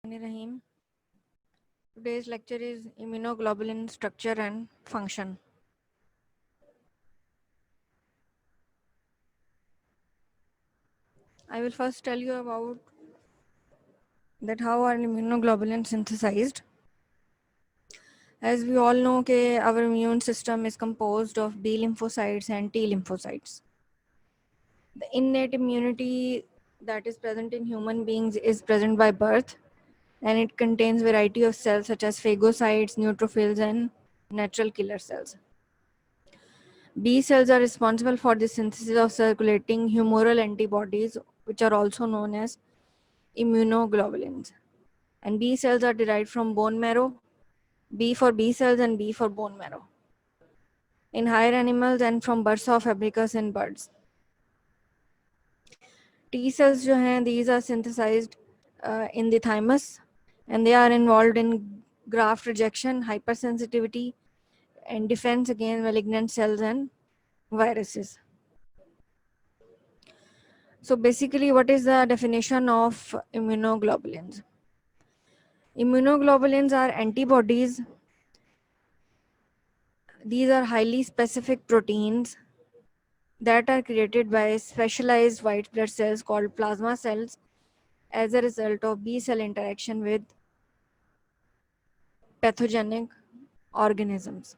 Rahim. Today's lecture is immunoglobulin structure and function. I will first tell you about that how are immunoglobulin synthesized. As we all know, our immune system is composed of B lymphocytes and T lymphocytes. The innate immunity that is present in human beings is present by birth, and it contains variety of cells such as phagocytes, neutrophils, and natural killer cells. B cells are responsible for the synthesis of circulating humoral antibodies, which are also known as immunoglobulins. And B cells are derived from bone marrow, B for B cells and B for bone marrow, in higher animals and from bursa of Fabricus in birds. T cells, these are synthesized in the thymus, and they are involved in graft rejection, hypersensitivity, and defense against malignant cells and viruses. So basically, what is the definition of immunoglobulins? Immunoglobulins are antibodies. These are highly specific proteins that are created by specialized white blood cells called plasma cells as a result of B cell interaction with pathogenic organisms.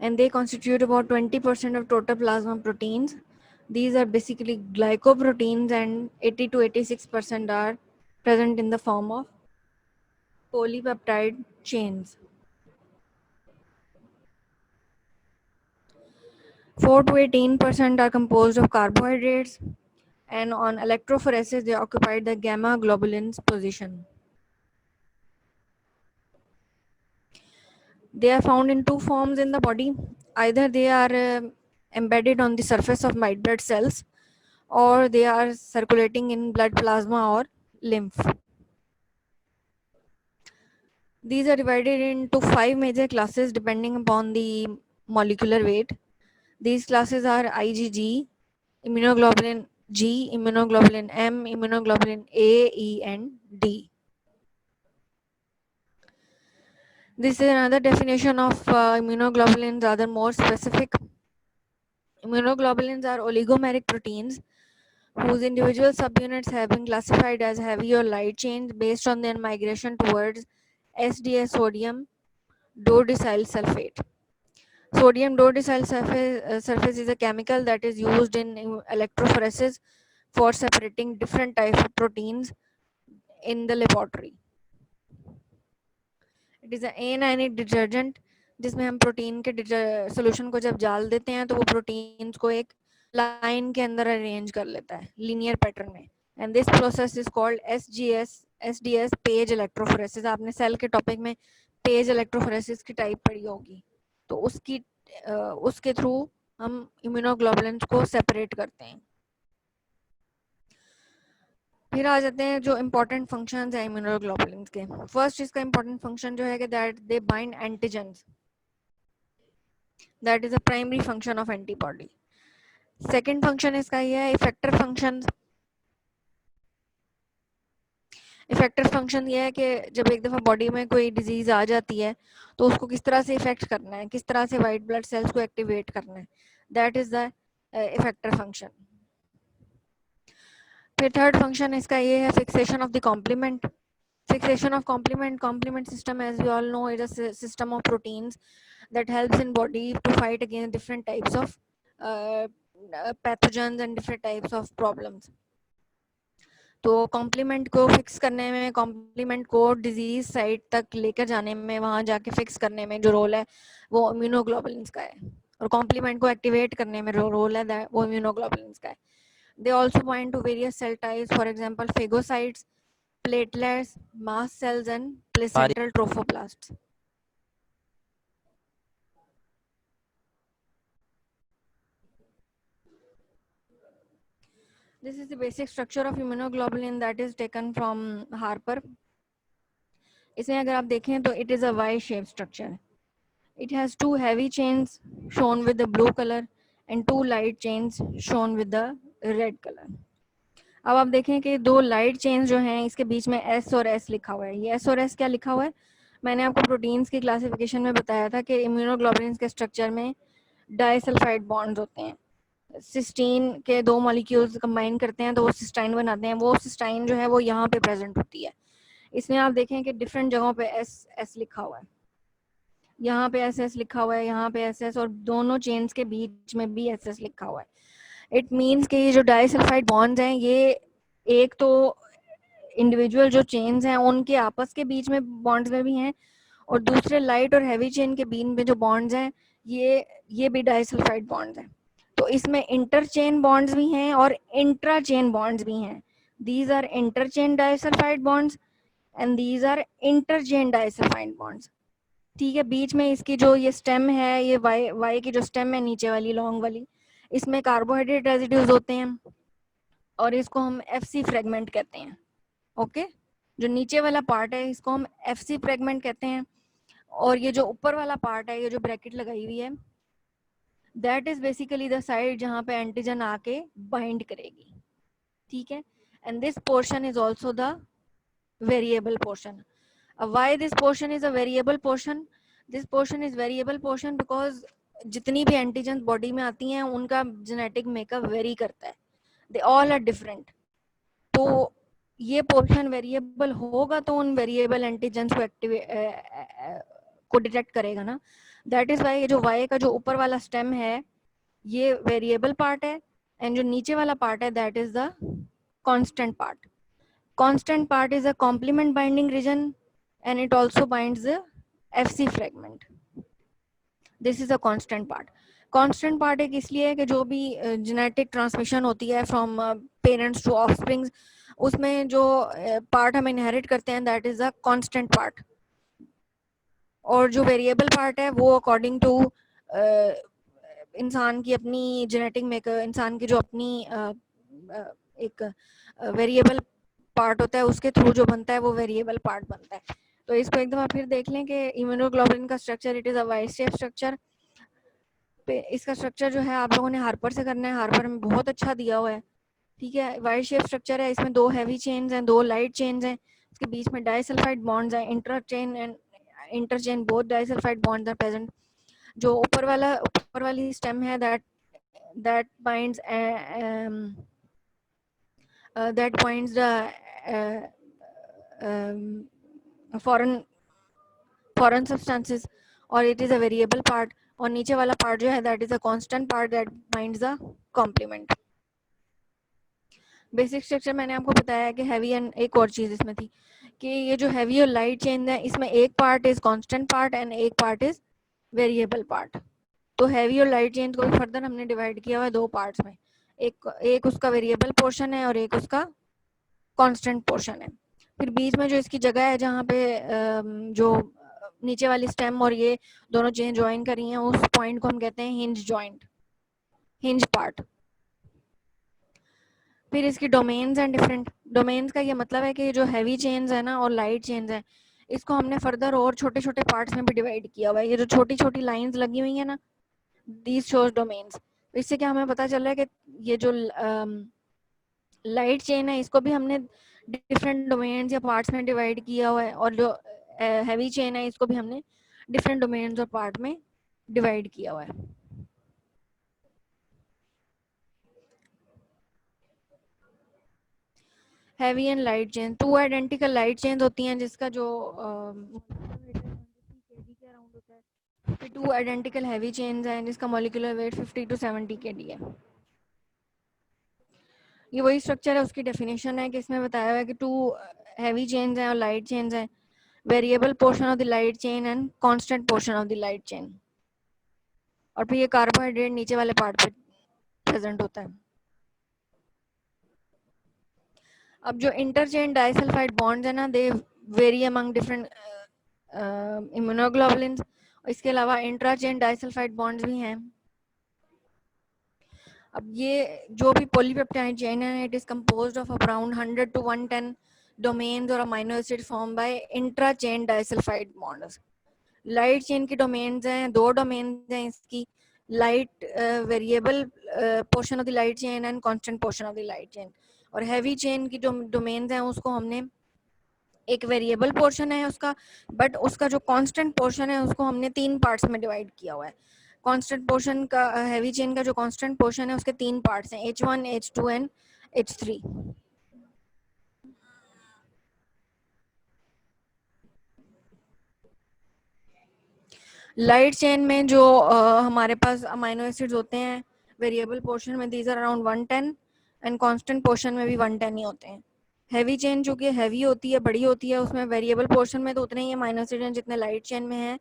And they constitute about 20% of total plasma proteins. These are basically glycoproteins, and 80 to 86% are present in the form of polypeptide chains. 4 to 18% are composed of carbohydrates, and on electrophoresis, they occupy the gamma globulins position. They are found in two forms in the body. Either they are embedded on the surface of white blood cells, or they are circulating in blood plasma or lymph. These are divided into 5 major classes depending upon the molecular weight. These classes are IgG, immunoglobulin G, immunoglobulin M, immunoglobulin A, E, and D. This is another definition of immunoglobulins, rather more specific. Immunoglobulins are oligomeric proteins whose individual subunits have been classified as heavy or light chains based on their migration towards SDS sodium dodecyl sulfate. Sodium dodecyl sulfate is a chemical that is used in electrophoresis for separating different types of proteins in the laboratory. It is anionic detergent जिसमें हम protein के solution को जब डाल देते हैं तो वो प्रोटीन्स को एक लाइन के अंदर अरेंज कर लेता है लीनियर पैटर्न में. And this process is called SDS page electrophoresis. आपने सेल के टॉपिक में पेज इलेक्ट्रोफोरेसिस की टाइप पढ़ी होगी, तो उसके थ्रू हम इम्यूनोग्लोबुलिन्स को सेपरेट करते हैं. फिर आ जाते हैं जो इम्पोर्टेंट फंक्शंस हैं इम्यूनोग्लोबुलिन्स के. फर्स्ट इसका इम्पोर्टेंट फंक्शन जो है कि that they bind antigens. That is a primary function of antibody. Second function इसका ये है इफेक्टर फंक्शन. इफेक्टर फंक्शन ये है कि जब एक दफ़ा बॉडी में कोई डिजीज़ आ जाती है तो उसको किस तरह से इफेक्ट करना है, किस तरह से वाइट ब्लड सेल्स को एक्टिवेट करना है. That is the effector function. फिर थर्ड फंक्शन इसका ये है fixation of the complement. Fixation of complement system, as we all know, is a system of proteins that helps in body to fight against different types of pathogens and different types of problems. तो complement को fix करने में, complement को disease site तक लेकर जाने में, वहां जाके फिक्स करने में जो रोल है वो इम्यूनोग्लोबुलिन्स का है, और कॉम्प्लीमेंट को एक्टिवेट करने में जो रोल है वो इम्यूनोग्लोबुलिन्स का है. They also point to various cell types, for example, phagocytes, platelets, mast cells, and placental trophoplasts. This is the basic structure of immunoglobulin that is taken from Harper. इसमें अगर आप देखें तो it is a Y-shaped structure. It has two heavy chains shown with the blue color and two light chains shown with the red color. अब आप देखें कि दो लाइट चेन्स जो हैं इसके बीच में एस और एस लिखा हुआ है। ये एस और एस क्या लिखा हुआ है? मैंने आपको प्रोटीन्स की क्लासिफिकेशन में बताया था कि इम्यूनोग्लोबुलिन्स के स्ट्रक्चर में डाइसल्फाइड बॉन्ड्स होते हैं। सिस्टीन के दो मॉलिक्यूल्स कंबाइन करते हैं तो वो सिस्टाइन बनाते हैं। वो सिस्टाइन जो है वो यहाँ पे प्रेजेंट होती है। इसमें आप देखें कि डिफरेंट जगहों पे एस एस लिखा हुआ है, यहाँ पे एस एस लिखा हुआ है, यहाँ पे एस एस, और दोनों चेन्स के बीच में भी एस एस लिखा हुआ है। इट मीन्स कि ये जो डाइसल्फाइड बॉन्ड्स हैं ये एक तो इंडिविजुअल जो चेन्स हैं उनके आपस के बीच में बॉन्ड्स में भी हैं, और दूसरे लाइट और हैवी चेन के बीच में जो बॉन्ड्स हैं ये भी डाइसल्फाइड बॉन्ड्स हैं। तो इसमें इंटरचेन बॉन्ड्स भी हैं और इंट्रा चेन बॉन्ड्स भी हैं। These are interchain disulphide bonds and these are interchain disulphide bonds. ठीक है, बीच में इसकी जो ये स्टेम है, ये वाई की जो स्टेम है नीचे वाली लॉन्ग वाली, इसमें कार्बोहाइड्रेट रेजिड्यूज होते हैं और इसको हम एफसी फ्रेगमेंट कहते हैं। ओके, जो नीचे वाला पार्ट है इसको हम एफसी फ्रेगमेंट कहते हैं, और ये जो ऊपर वाला पार्ट है, ये जो ब्रैकेट लगाई हुई है, that is basically the side जहां पे एंटीजन आके बाइंड करेगी। ठीक है, and this portion is also the variable portion. Why this portion is a variable portion? This portion is variable portion because जितनी भी एंटीजन बॉडी में आती हैं उनका जेनेटिक मेकअप वेरी करता है, दे ऑल आर डिफरेंट। तो ये पोर्शन वेरिएबल होगा तो उन वेरिएबल एंटीजेंस को को डिटेक्ट करेगा ना। दैट इज वाई जो वाई का जो ऊपर वाला स्टेम है ये वेरिएबल पार्ट है, एंड जो नीचे वाला पार्ट है that is the constant part. Constant part is a complement binding region and it also binds the FC fragment. This is a constant part. Constant part एक इसलिए है कि जो भी जेनेटिक ट्रांसमिशन होती है फ्रॉम पेरेंट्स टू ऑफस्प्रिंग्स, उसमें जो पार्ट हम इनहेरिट करते हैं that is a constant part. और जो वेरिएबल पार्ट है वो अकॉर्डिंग टू इंसान की अपनी जेनेटिक मेकअप, इंसान की जो अपनी एक वेरिएबल पार्ट होता है उसके थ्रू जो बनता है वो वेरिएबल पार्ट बनता है। तो इसको एक दफा फिर देख लें कि इम्यूनोग्लोबुलिन का structure, it is a Y shape structure. इसका स्ट्रक्चर जो है आप लोगों ने हार्पर से करना है, हार्पर में बहुत अच्छा दिया हुआ है। ठीक है, वाई शेप स्ट्रक्चर है, इसमें दो हैवी चेन्स हैं, दो लाइट चेन्स हैं, इसके बीच में डाइसल्फाइड बॉन्ड्स हैं, interchain and interchain both disulphide bonds are present. जो ऊपर वाली स्टेम है that binds that binds the foreign foreign substances, और it is a variable part। और नीचे वाला पार्ट जो है that is a constant part that binds the complement। Basic structure मैंने आपको बताया कि हैवी, एंड एक और चीज इसमें थी कि ये जो हैवी और लाइट चेन है इसमें एक part is constant part and एक पार्ट इज वेरिएबल पार्ट। तो हैवी और लाइट चेन को भी फर्दर हमने डिवाइड किया हुआ है दो पार्ट्स में, एक उसका वेरिएबल पोर्शन है और एक उसका कांस्टेंट पोर्शन है। फिर बीच में जो इसकी जगह है जहाँ पे जो नीचे वाली स्टेम और ये दोनों चेन ज्वाइन कर रही हैं उस पॉइंट को हम कहते हैं हिंज जॉइंट, हिंज पार्ट। फिर इसकी डोमेन्स एंड डिफरेंट डोमेन्स का ये मतलब है कि जो हैवी चेन्स है ना और लाइट चेन्स है इसको हमने फर्दर और छोटे छोटे पार्ट्स में भी डिवाइड किया हुआ है। ये जो छोटी छोटी लाइंस लगी हुई है ना, दीज शोज डोमेन्स। इससे क्या हमें पता चल रहा है कि ये जो लाइट चेन है इसको भी हमने डिफरेंट डोमेन्स या पार्ट्स में डिवाइड किया हुआ है, और जो हैवी चेन है इसको भी हमने डिफरेंट डोमेन्स और पार्ट में डिवाइड किया हुआ है। Heavy and light chain, two identical light chains होती हैं जिसका जो के अराउंड होता है। फिर टू आइडेंटिकल हैवी चेन्स हैं जिसका मॉलिक्यूलर वेट 50 to 70 kD है। ये वही स्ट्रक्चर है, उसकी डेफिनेशन है कि इसमें बताया हुआ है कि टू हैवी चेन्स हैं और लाइट चेन्स हैं, variable portion of the light chain and constant portion of the light chain. और फिर ये कार्बोहाइड्रेट नीचे वाले पार्ट पे प्रेजेंट होता है। अब जो इंटरचेन डाइसल्फाइड बॉन्ड्स है ना, they very among different immunoglobulins. इसके अलावा इंट्राचेन डाइसल्फाइड बॉन्ड्स भी हैं। अब ये जो भी पॉलीपेप्टाइड चेन है it is composed of around 100 to 110 domains और amino acid form by intrachain disulphide bonds. Light chain की डोमेन्स हैं, दो डोमेन्स हैं इसकी, light variable portion of the light chain and constant portion of the light chain. और heavy chain की जो domains हैं उसको हमने, एक वेरिएबल पोर्शन है उसका, बट उसका जो कांस्टेंट पोर्शन है उसको हमने 3 पार्ट्स में डिवाइड किया हुआ है। कांस्टेंट पोर्शन का, हैवी चेन का जो कांस्टेंट पोर्शन है उसके 3 पार्ट्स हैं, H1, H2 and H3। Light chain में जो हमारे पास अमाइनो एसिड्स होते हैं वेरिएबल पोर्शन में, these are around 110 and constant portion में भी 110 ही होते हैं। हैवी चेन जो कि हैवी होती है, बड़ी होती है, उसमें वेरिएबल पोर्शन में तो उतने ही अमाइनो एसिड हैं जितने लाइट चेन में है,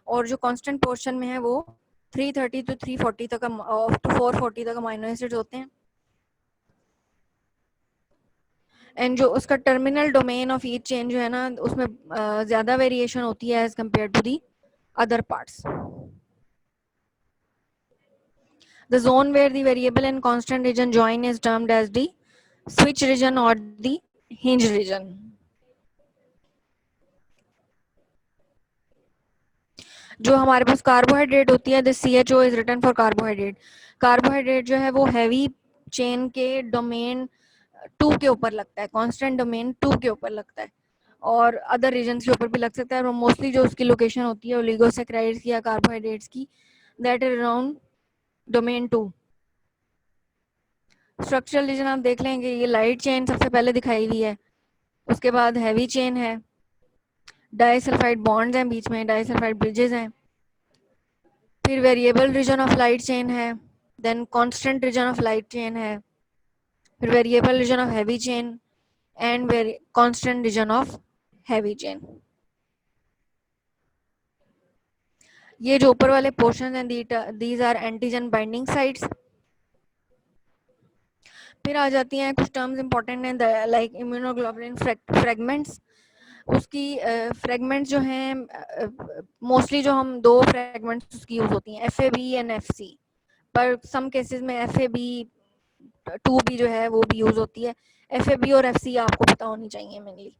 और जो कांस्टेंट पोर्शन में है वो 330 to 340 तक to 440 तक अमाइनो एसिड्स होते हैं। एंड जो उसका terminal domain of each chain जो है ना, उसमें ज्यादा वेरिएशन होती है as compare to the other parts. The zone where the variable and constant region join is termed as the switch region or the hinge region. जो हमारे पास carbohydrate होती है, this CHO is written for carbohydrate. Carbohydrate जो है वो heavy chain के domain 2 के ऊपर लगता है, कांस्टेंट डोमेन 2 के ऊपर लगता है, और अदर रीजन के ऊपर भी लग सकता है, और मोस्टली जो उसकी लोकेशन होती है ओलिगोसैकेराइड्स की या कार्बोहाइड्रेट्स की, that is around domain 2। Structural region आप देख लेंगे, ये लाइट चेन सबसे पहले दिखाई हुई है, उसके बाद हैवी चेन है, डाइसल्फाइड बॉन्ड्स हैं बीच में, डाइसल्फाइड ब्रिजेस हैं, फिर variable region of light chain है, then constant region of light chain है, फिर variable region of heavy chain and constant region of heavy chain. ये जो ऊपर वाले पोर्शन हैं, these are antigen binding sites. फिर आ जाती हैं कुछ टर्म्स इंपॉर्टेंट हैं, लाइक इम्यूनोग्लोबुलिन फ्रेगमेंट्स। उसकी फ्रेगमेंट्स जो हैं, मोस्टली जो हम 2 फ्रेगमेंट्स उसकी यूज होती हैं, FAB एंड FC, पर सम केसेस में FAB2 भी जो है वो भी यूज होती है। FAB और FC आपको पता होनी चाहिए मेनली।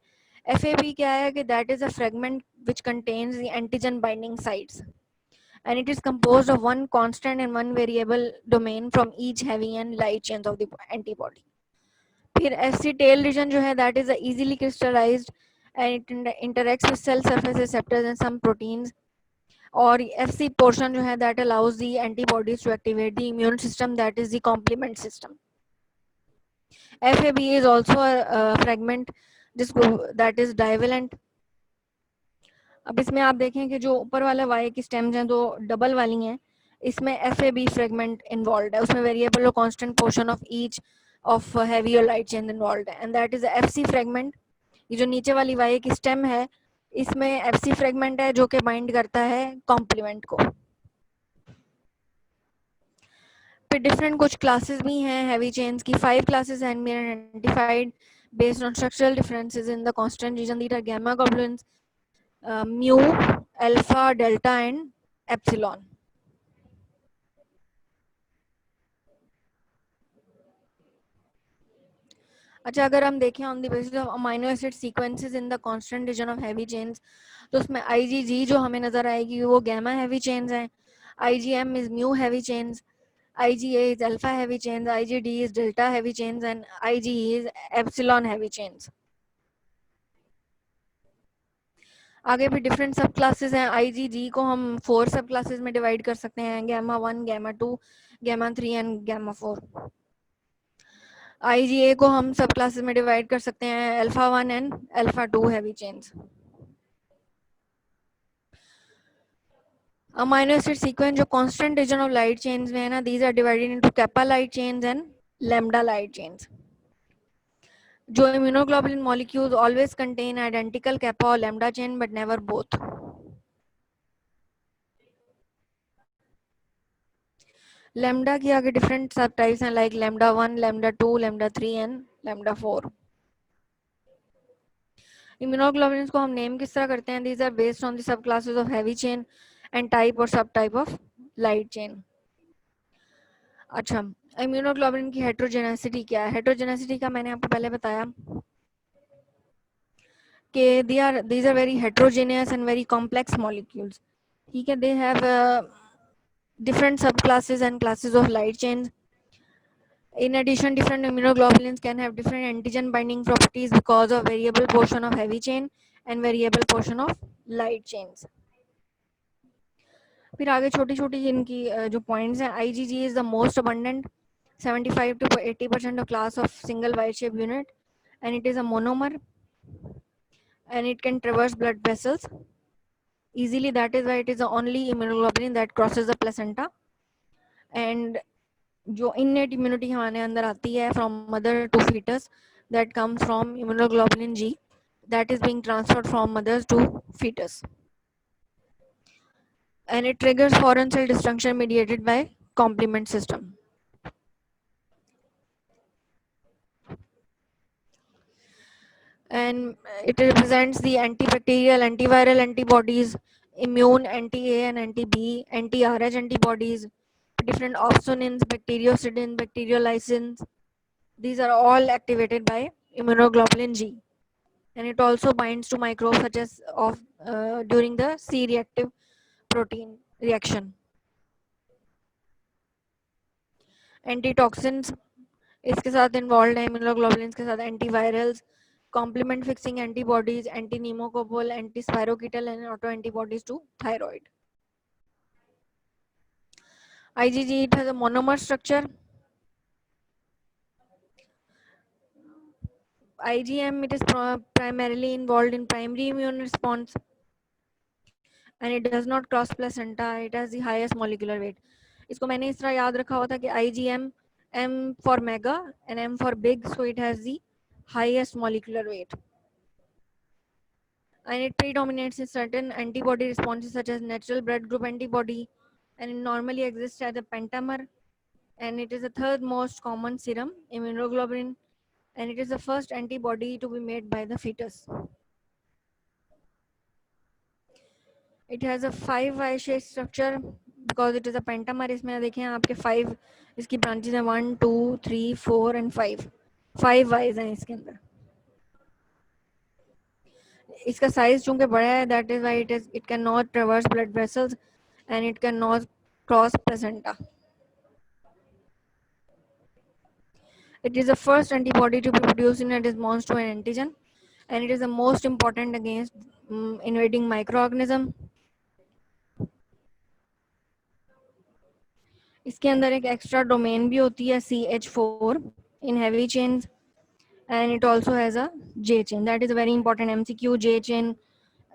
FAB क्या है कि that is a fragment which contains the antigen binding sites and it is composed of one constant and one variable domain from each heavy and light chains of the antibody. फिर FC tail region जो है that is a easily crystallized and it interacts with cell surface receptors and some proteins, और FC portion जो है that allows the antibodies to activate the immune system, that is the complement system. FAB is also a fragment जिसको that is divalent। अब इसमें आप देखें कि जो ऊपर वाला वाई की स्टेम्स हैं तो डबल वाली हैं, इसमें FAB फ्रेगमेंट इन्वॉल्व है, उसमें वेरिएबल और constant portion of each of heavy और लाइट चेन इन्वॉल्व है, and that is FC fragment. ये जो नीचे वाली वाई की स्टेम है इसमें FC फ्रेगमेंट है जो कि बाइंड करता है कॉम्प्लीमेंट को। फिर डिफरेंट कुछ क्लासेस भी हैं हैवी चेन्स की, 5 क्लासेस हैं identified based on structural differences in the constant region. These are gamma globulins, mu, alpha, delta and epsilon. अच्छा, अगर हम देखें on the basis of amino acid sequences in the constant region of heavy chains, तो उसमें IgG जो हमें नजर आएगी वो गैमा हैवी चेन्स हैं, IgM is mu heavy chains, IgA is alpha heavy chains, IgD is delta heavy chains and IgE is epsilon heavy chains. आगे भी डिफरेंट सब क्लासेस हैं। IgG को हम 4 सब क्लासेस में डिवाइड कर सकते हैं, gamma 1, gamma 2, gamma 3 and gamma 4। IgA को हम सब क्लासेस में डिवाइड कर सकते हैं, alpha 1 and alpha 2 heavy chains. Amino acid sequence जो constant region of light chains में है ना, these are divided into kappa light chains and lambda light chains. जो immunoglobulin molecules always contain identical kappa और lambda chain but never both. Lambda की आगे different subtypes हैं, like lambda 1, lambda 2, lambda 3 and lambda 4। Immunoglobulins को हम name किस तरह करते हैं, these are based on the sub classes of heavy chain and type और sub type of light chain. अच्छा, इम्यूनोग्लोबुलिन की हेट्रोजेनेसिटी क्या है? हेट्रोजेनेसिटी का मैंने आपको पहले बताया कि these are very heterogeneous and very complex molecules. ठीक है, they have different subclasses and classes of light chains. In addition, different immunoglobulins can have different antigen binding properties because of variable portion of heavy chain and variable portion of light chains. फिर आगे छोटी छोटी इनकी जो points हैं, IgG is the most abundant 75 to 80% of class of single wide shape unit, and it is a monomer and it can traverse blood vessels easily. That is why it is the only immunoglobulin that crosses the placenta. And जो innate immunity हमारे अंदर आती है from mother to fetus, that comes from immunoglobulin G, that is being transferred from mothers to fetus, and it triggers foreign cell destruction mediated by complement system. And it represents the antibacterial, antiviral antibodies, immune, anti-A and anti-B, anti-RH antibodies, different opsonins, bactericidins, bacteriolysins. These are all activated by immunoglobulin G, and it also binds to microbes such as during the C-reactive protein reaction. Antitoxins इसके साथ involve है, immunoglobulins के साथ antivirals, complement fixing antibodies, anti-pneumococcal, anti-spirochetal and auto antibodies to thyroid. IgG, it has a monomer structure. IgM, it is primarily involved in primary immune response, and it does not cross placenta. It has the highest molecular weight. इसको मैंने इस तरह याद रखा हुआ था कि IgM, M for mega and M for big, so it has the highest molecular weight. And it predominates in certain antibody responses such as natural blood group antibody, and it normally exists as a pentamer, and it is the third most common serum immunoglobulin, and it is the first antibody to be made by the fetus. It has a 5Y structure because it is a pentamer. इसमें देखें आपके 5 इसकी branches हैं, 1 2 3 4 and 5 Y's हैं इसके अंदर. इसका size चूंकि बड़ा है, that is why it cannot traverse blood vessels and it cannot cross placenta. It is the first antibody to be produced in a response to an antigen, and it is the most important against invading microorganism. इसके अंदर एक extra domain भी होती है CH4 in heavy chains, and it also has a J chain. That is a very important MCQ. J chain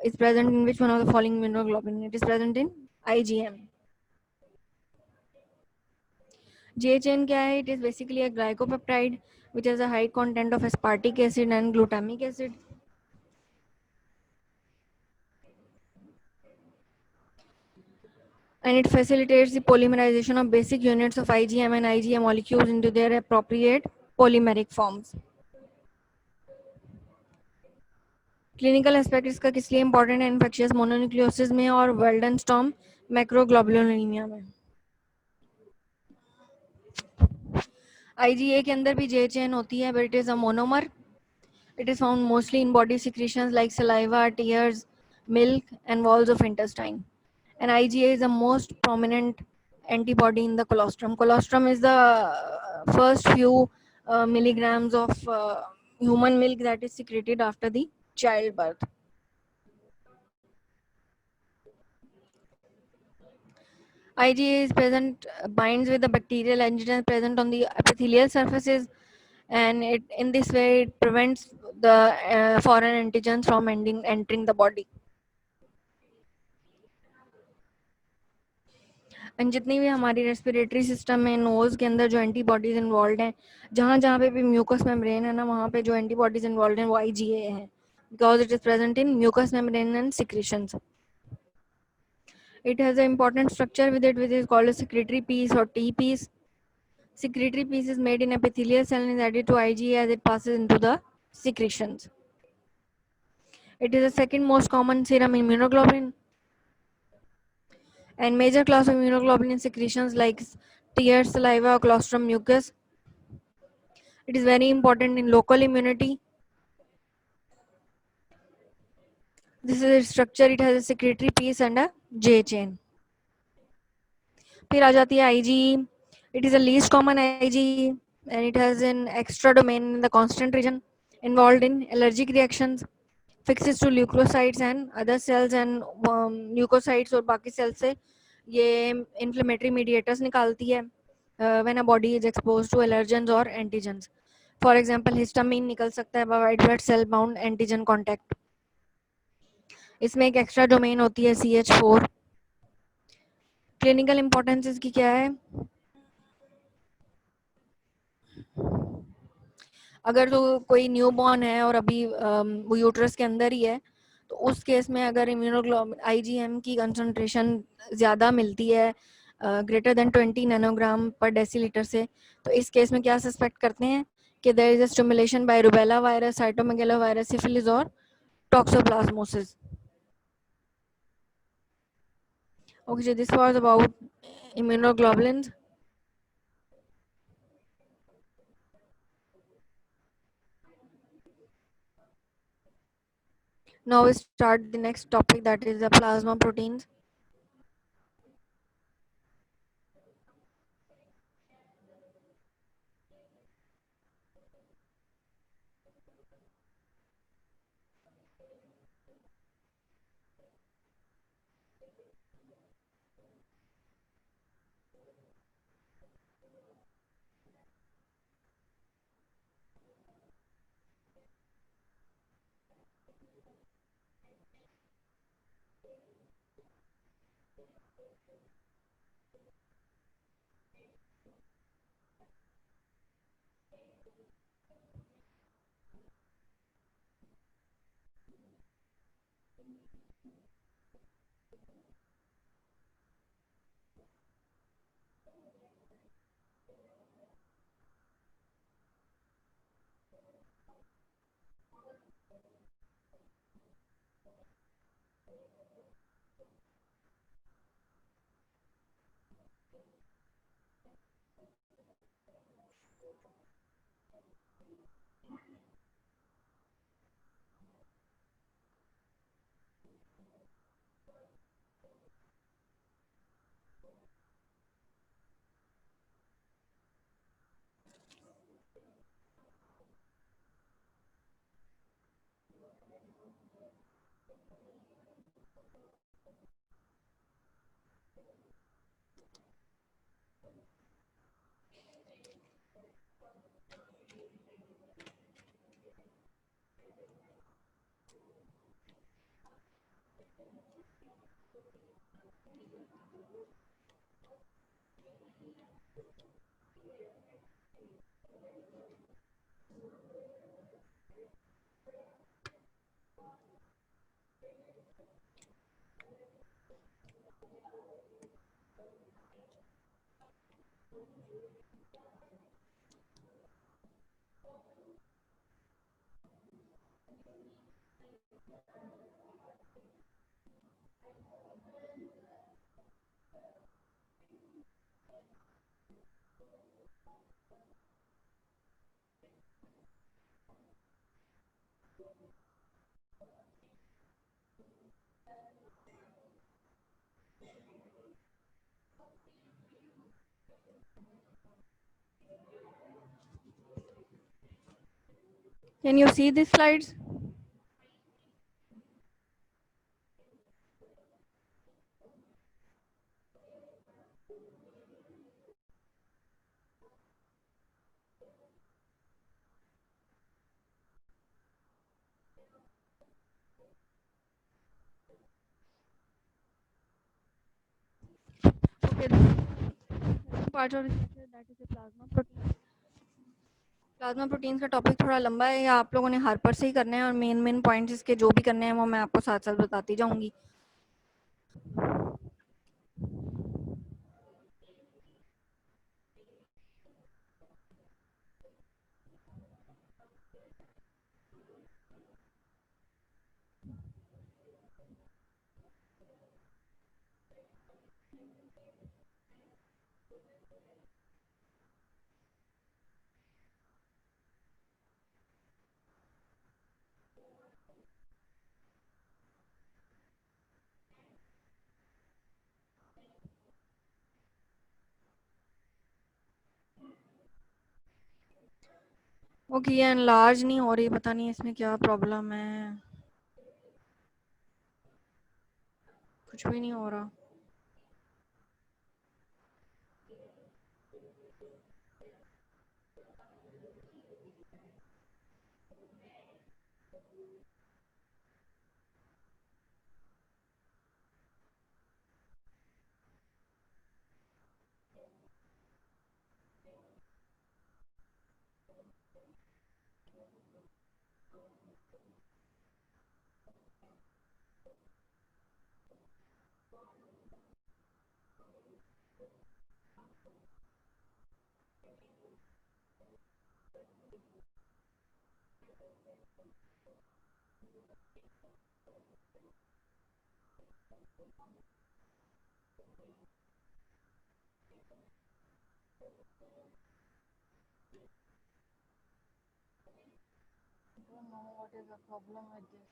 is present in which one of the following immunoglobulin? It is present in IgM. J chain क्या है? It is basically a glycopeptide which has a high content of aspartic acid and glutamic acid. And it facilitates the polymerization of basic units of IgM and IgA molecules into their appropriate polymeric forms. Clinical aspect इसका किस लिए important है? Infectious mononucleosis में और वेल्डनस्टॉर्म मैक्रोग्लोबुलिनेमिया में. IgA के अंदर भी J chain होती है, but it is a monomer. It is found mostly in body secretions like saliva, tears, milk, and walls of intestine. And IgA is the most prominent antibody in the colostrum. Colostrum is the first few milligrams of human milk that is secreted after the childbirth. IgA is present, binds with the bacterial antigen present on the epithelial surfaces, and in this way it prevents the foreign antigens from entering the body. And जितनी भी हमारी respiratory system में knows के अंदर जो antibodies involve हैं, जहाँ जहाँ पे भी म्यूकस मेम्ब्रेन है ना, वहाँ पे जो एंटीबॉडीज इन्वॉल्व हैं वो IgA है, because it is present in mucous membrane and secretions. It has an important structure with it, which is called a secretory piece or T piece. Secretory piece is made in epithelial cell and is added to IgA as it passes into the secretions. It is the second most common serum immunoglobulin, and major class of immunoglobulin secretions like tears, saliva, colostrum, mucus. It is very important in local immunity. This is its structure. It has a secretory piece and a J chain. फिर आ जाती है IgE. It is the least common IgE. and it has an extra domain in the constant region involved in allergic reactions, fixes to leukocytes and other cells and leukocytes और बाकी cells से ये inflammatory mediators निकालती है when a body is exposed to allergens or antigens. For example, histamine निकल सकता है white blood cell bound antigen contact. इसमें एक एक्स्ट्रा डोमेन होती है CH4. क्लिनिकल इंपॉर्टेंस इसकी क्या है? अगर तो कोई न्यूबॉर्न है और अभी वो यूट्रस के अंदर ही है, तो उस केस में अगर इम्यूनोग्लोबुलिन आईजीएम की कंसंट्रेशन ज़्यादा मिलती है ग्रेटर देन 20 नैनोग्राम पर डेसीलीटर से, तो इस केस में क्या सस्पेक्ट करते हैं कि there is a stimulation by rubella virus, cytomegalovirus, syphilis और toxoplasmosis. Okay, so this was about immunoglobulins. Now we start the next topic, that is the plasma proteins. Can you see these slides? Okay, part of research that is the plasma protein. Plasma proteins का topic थोड़ा लंबा है, या आप लोगों ने Harper से ही करना है, और मेन मेन पॉइंट्स इसके जो भी करने हैं वो मैं आपको साथ साथ बताती जाऊंगी. ओके, ये एनलार्ज नहीं हो रही, पता नहीं इसमें क्या प्रॉब्लम है, कुछ भी नहीं हो रहा। Don't know what is the problem with this.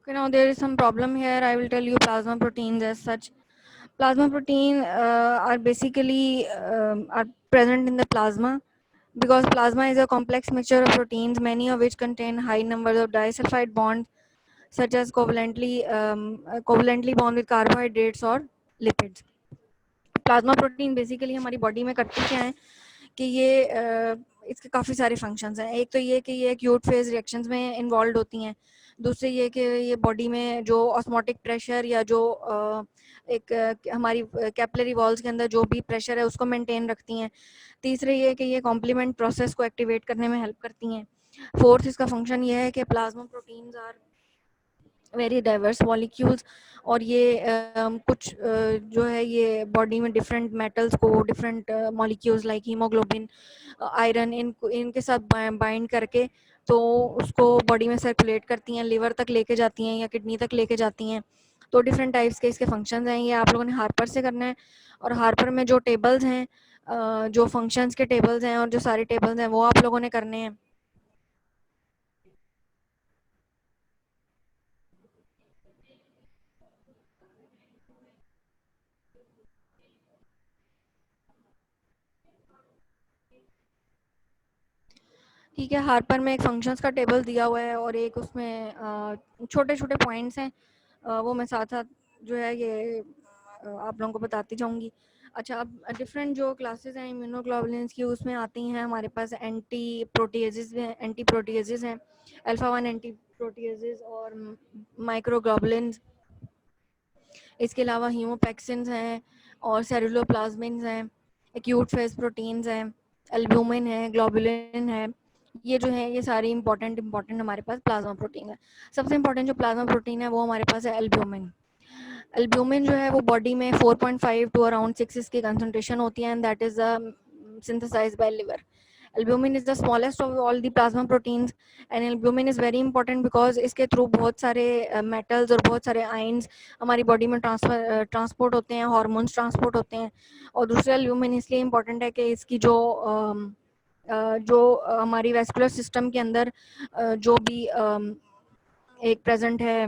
Okay, now there is some problem here. I will tell you plasma proteins as such. Plasma protein are basically are present in the plasma because plasma is a complex mixture of proteins, many of which contain high numbers of disulfide bonds, such as covalently bond with carbohydrates or lipids. Plasma protein basically हमारी body में करती क्या है कि ये इसके काफ़ी सारे फंक्शंस हैं। एक तो ये कि ये एक्यूट फेज रिएक्शंस में इन्वॉल्व होती हैं। दूसरे ये कि ये बॉडी में जो ऑस्मोटिक प्रेशर या जो एक हमारी कैपिलरी वॉल्स के अंदर जो भी प्रेशर है उसको मेंटेन रखती हैं। तीसरे ये कि ये कॉम्प्लीमेंट प्रोसेस को एक्टिवेट करने में हेल्प करती हैं। फोर्थ इसका फंक्शन ये है कि plasma proteins are very diverse molecules, और ये कुछ जो है ये बॉडी में डिफरेंट मेटल्स को, different molecules like haemoglobin, iron, इनके साथ बाइंड करके तो उसको बॉडी में सर्कुलेट करती हैं, लिवर तक लेके जाती हैं या किडनी तक लेके जाती हैं। तो डिफरेंट टाइप्स के इसके फंक्शंस हैं। ये आप लोगों ने हार्पर से करना है, और हार्पर में जो टेबल्स हैं, जो फंक्शंस के टेबल्स हैं और जो सारे टेबल्स हैं वो आप लोगों ने करने हैं। ठीक है, हार्पर में एक फंक्शंस का टेबल दिया हुआ है और एक उसमें छोटे छोटे पॉइंट्स हैं, वो मैं साथ साथ जो है ये आप लोगों को बताती जाऊंगी। अच्छा, अब डिफरेंट जो क्लासेस हैं इम्यूनोग्लोबुलिन्स की, उसमें आती हैं हमारे पास एंटी प्रोटीएजेस हैं, एंटी प्रोटीएजेस हैं, अल्फा 1 एंटी प्रोटीएजेस और माइक्रोग्लोबुलिन्स। इसके अलावा हीमोपेक्सिन्स हैं और सेलुलोप्लाज्मिन्स हैं, एक्यूट फेज प्रोटीन्स हैं, एल्ब्यूमिन है, ग्लोबुलिन है। ये जो है ये सारी इंपॉर्टेंट हमारे पास प्लाज्मा प्रोटीन है। सबसे इंपॉर्टेंट जो प्लाज्मा प्रोटीन है वो हमारे पास है एल्ब्यूमिन। एल्ब्यूमिन जो है वो बॉडी में 4.5 टू अराउंड 6 इसकी कंसंट्रेशन होती है, and that is synthesized by liver. Albumin is the smallest of all the plasma proteins, and albumin is very important because इसके थ्रू बहुत सारे मेटल्स और बहुत सारे आयंस हमारी बॉडी में ट्रांसपोर्ट होते हैं, हार्मोन्स ट्रांसपोर्ट होते हैं। और दूसरा एल्ब्यूमिन इसलिए इम्पोर्टेंट है कि इसकी जो हमारी वेस्कुलर सिस्टम के अंदर जो भी एक प्रेजेंट है,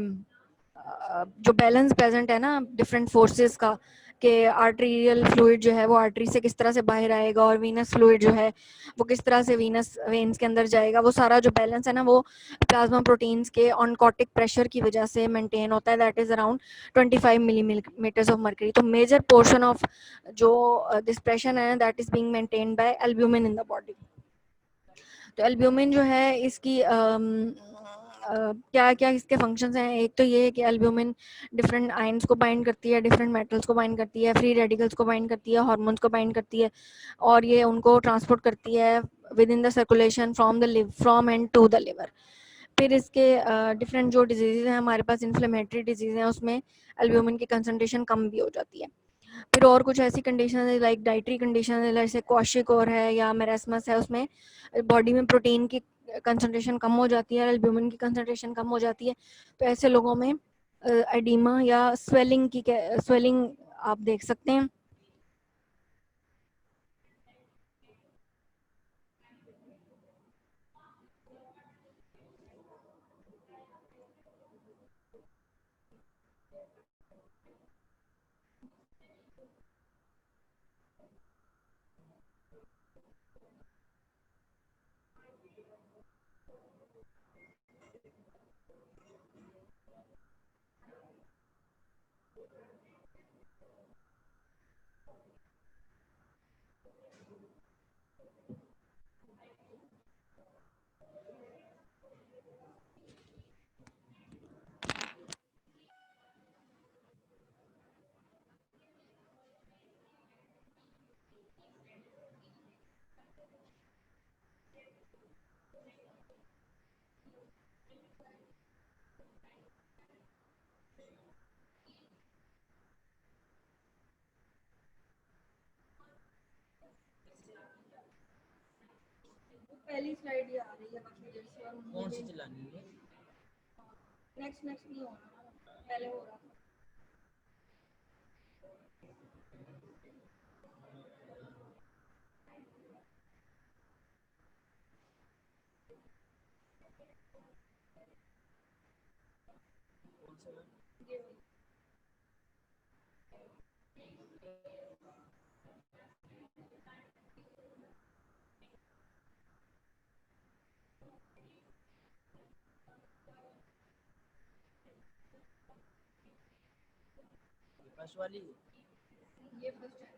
जो बैलेंस प्रेजेंट है ना डिफरेंट फोर्सेस का, कि आर्टेरियल फ्लूइड जो है वो आर्टरी से किस तरह से बाहर आएगा और वीनस फ्लूइड जो है वो किस तरह से वीनस वेन्स के अंदर जाएगा, वो सारा जो बैलेंस है ना वो प्लाज्मा प्रोटीन्स के ऑनकोटिक प्रेशर की वजह से मेंटेन होता है, that is around 25 millimetres of mercury. तो मेजर पोर्शन ऑफ जो दिस प्रेशर है that is being maintained by albumin in the body. तो एल्ब्यूमिन जो है इसकी क्या क्या इसके फंक्शंस हैं। एक तो ये है कि एल्ब्यूमिन डिफरेंट आयंस को बाइंड करती है, डिफरेंट मेटल्स को बाइंड करती है, फ्री रेडिकल्स को बाइंड करती है, हार्मोन्स को बाइंड करती है, और ये उनको ट्रांसपोर्ट करती है within the circulation from and to the liver. फिर इसके डिफरेंट जो डिजीज़ हैं हमारे पास, इन्फ्लेमेटरी डिजीज़ हैं, उसमें एल्ब्यूमिन की कंसनट्रेशन कम भी हो जाती है। फिर और कुछ ऐसी कंडीशन है लाइक डाइटरी कंडीशन है, जैसे क्वाशिकोर है या मेरेस्मस है, उसमें बॉडी में प्रोटीन की कंसंट्रेशन कम हो जाती है, एल्ब्यूमिन की कंसंट्रेशन कम हो जाती है। तो ऐसे लोगों में एडिमा या स्वेलिंग आप देख सकते हैं। पहली स्लाइड ये आ रही है काफी देर से, और कौन सी चलानी है? नेक्स्ट नेक्स्ट नहीं हो रहा, पहले हो रहा था। कौन सा? फर्स्ट वाली? ये फर्स्ट है।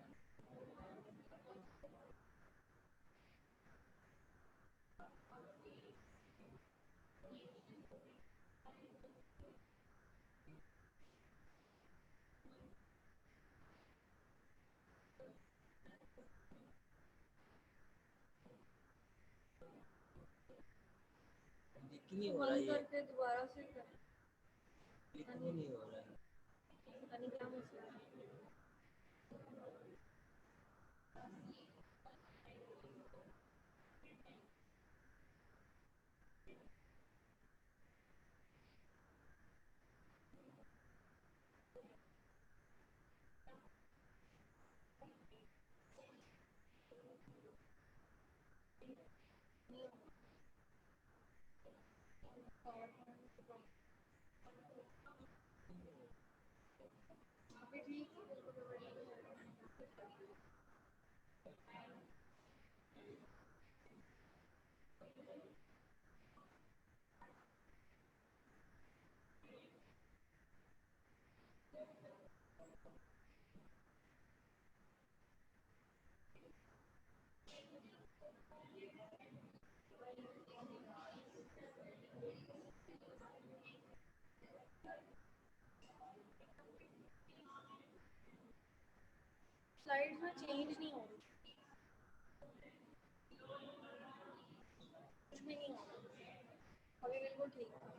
क्लिक नहीं हो रहा बंद ये, करके दोबारा से कर। क्लिक ही नहीं हो रहा है। पता नहीं क्या मसला है। स्लाइड्स में चेंज नहीं हो रही, कुछ भी नहीं हो रहा, अभी बिल्कुल ठीक है।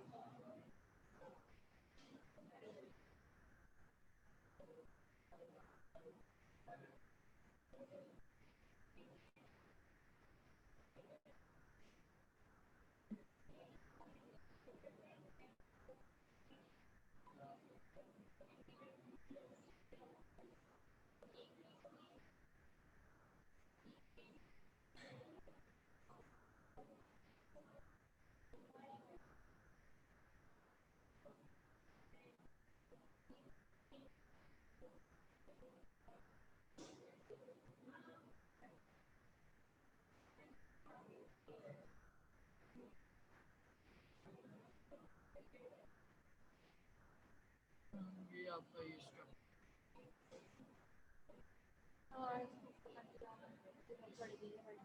ये आपका ये स्ट्रक्चर हाँ, इसको पता नहीं क्या है, बहुत बड़ी गई है।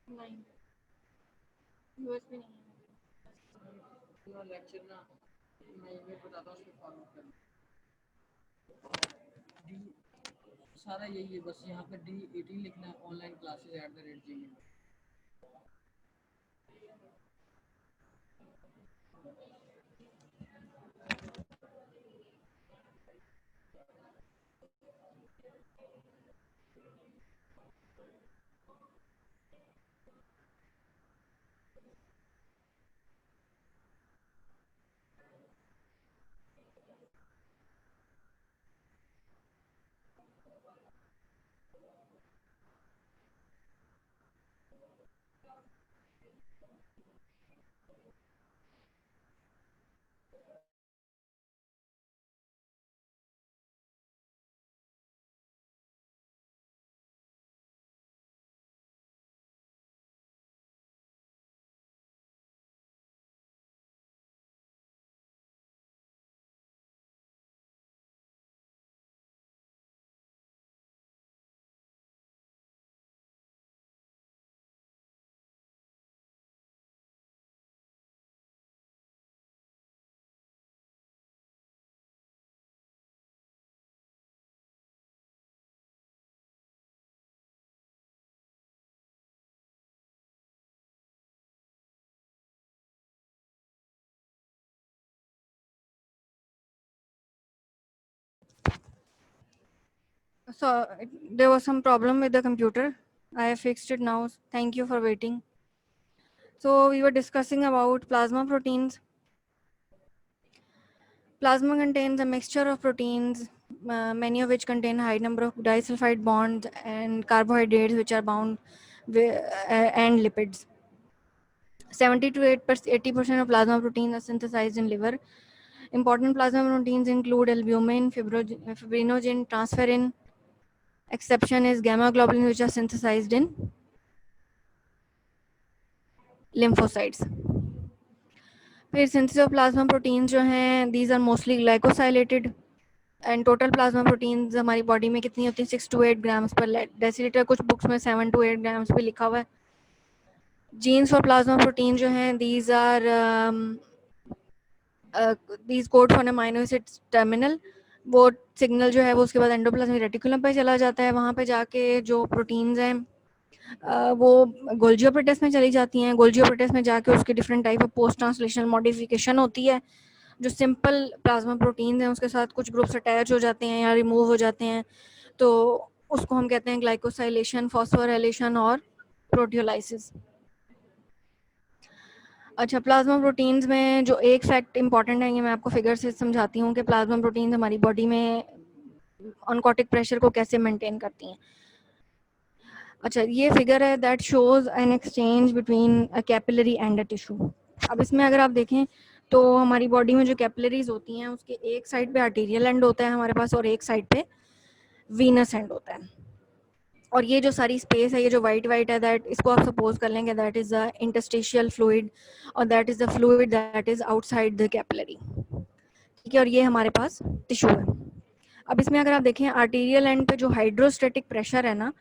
नहीं, यूएसबी नहीं है। लेक्चर ना मैं ईमेल बताता हूँ, उसमें फॉरवर्ड कर डी, सारा यही है, बस यहाँ पे D18 लिखना है, online classes @gmail। So there was some problem with the computer. I have fixed it now. Thank you for waiting. So we were discussing about plasma proteins. Plasma contains a mixture of proteins, many of which contain high number of disulfide bonds and carbohydrates, which are bound with, and lipids. 70 to 80% of plasma proteins are synthesized in liver. Important plasma proteins include albumin, fibrinogen, transferrin. Exception is gamma globulin, which are synthesized in lymphocytes. फिर synthesis of plasma proteins जो हैं these are mostly glycosylated and total plasma proteins हमारी body में कितनी होती है 6 to 8 grams पर decilitre, कुछ बुक्स में 7 to 8 ग्राम्स पे लिखा हुआ है. जीन्स फॉर प्लाज्मा प्रोटीन जो हैं these are these code for amino acid terminal. वो सिग्नल जो है वो उसके बाद एंडोप्लाज्मिक रेटिकुलम पे चला जाता है. वहाँ पे जाके जो प्रोटीन्स हैं वो गोल्जी ऑपरेटस में चली जाती हैं. गोल्जी ऑपरेटस में जाके उसके different type of post translational modification होती है. जो सिंपल प्लाज्मा प्रोटीन्स हैं उसके साथ कुछ ग्रुप्स अटैच हो जाते हैं या रिमूव हो जाते हैं, तो उसको हम कहते हैं ग्लाइकोसाइलेशन, फॉस्फोराइलेशन और प्रोटियोलाइसिस. अच्छा, प्लाज्मा प्रोटीन्स में जो एक फैक्ट इंपॉर्टेंट है, ये मैं आपको फिगर से समझाती हूँ कि प्लाज्मा प्रोटीन्स हमारी बॉडी में ऑनकोटिक प्रेशर को कैसे मेंटेन करती हैं। अच्छा, ये फिगर है that shows an exchange between a capillary and a tissue. अब इसमें अगर आप देखें तो हमारी बॉडी में जो कैपिलरीज होती हैं उसके एक साइड पे आर्टीरियल एंड होता है हमारे पास और एक साइड पे वीनस एंड होता है। और ये जो सारी स्पेस है, ये जो वाइट वाइट है, दैट इसको आप सपोज कर लेंगे that is the interstitial fluid और that is the fluid that is outside the capillary. ठीक है, और ये हमारे पास टिश्यू है। अब इसमें अगर आप देखें आर्टीरियल एंड पे जो हाइड्रोस्टेटिक प्रेशर है ना,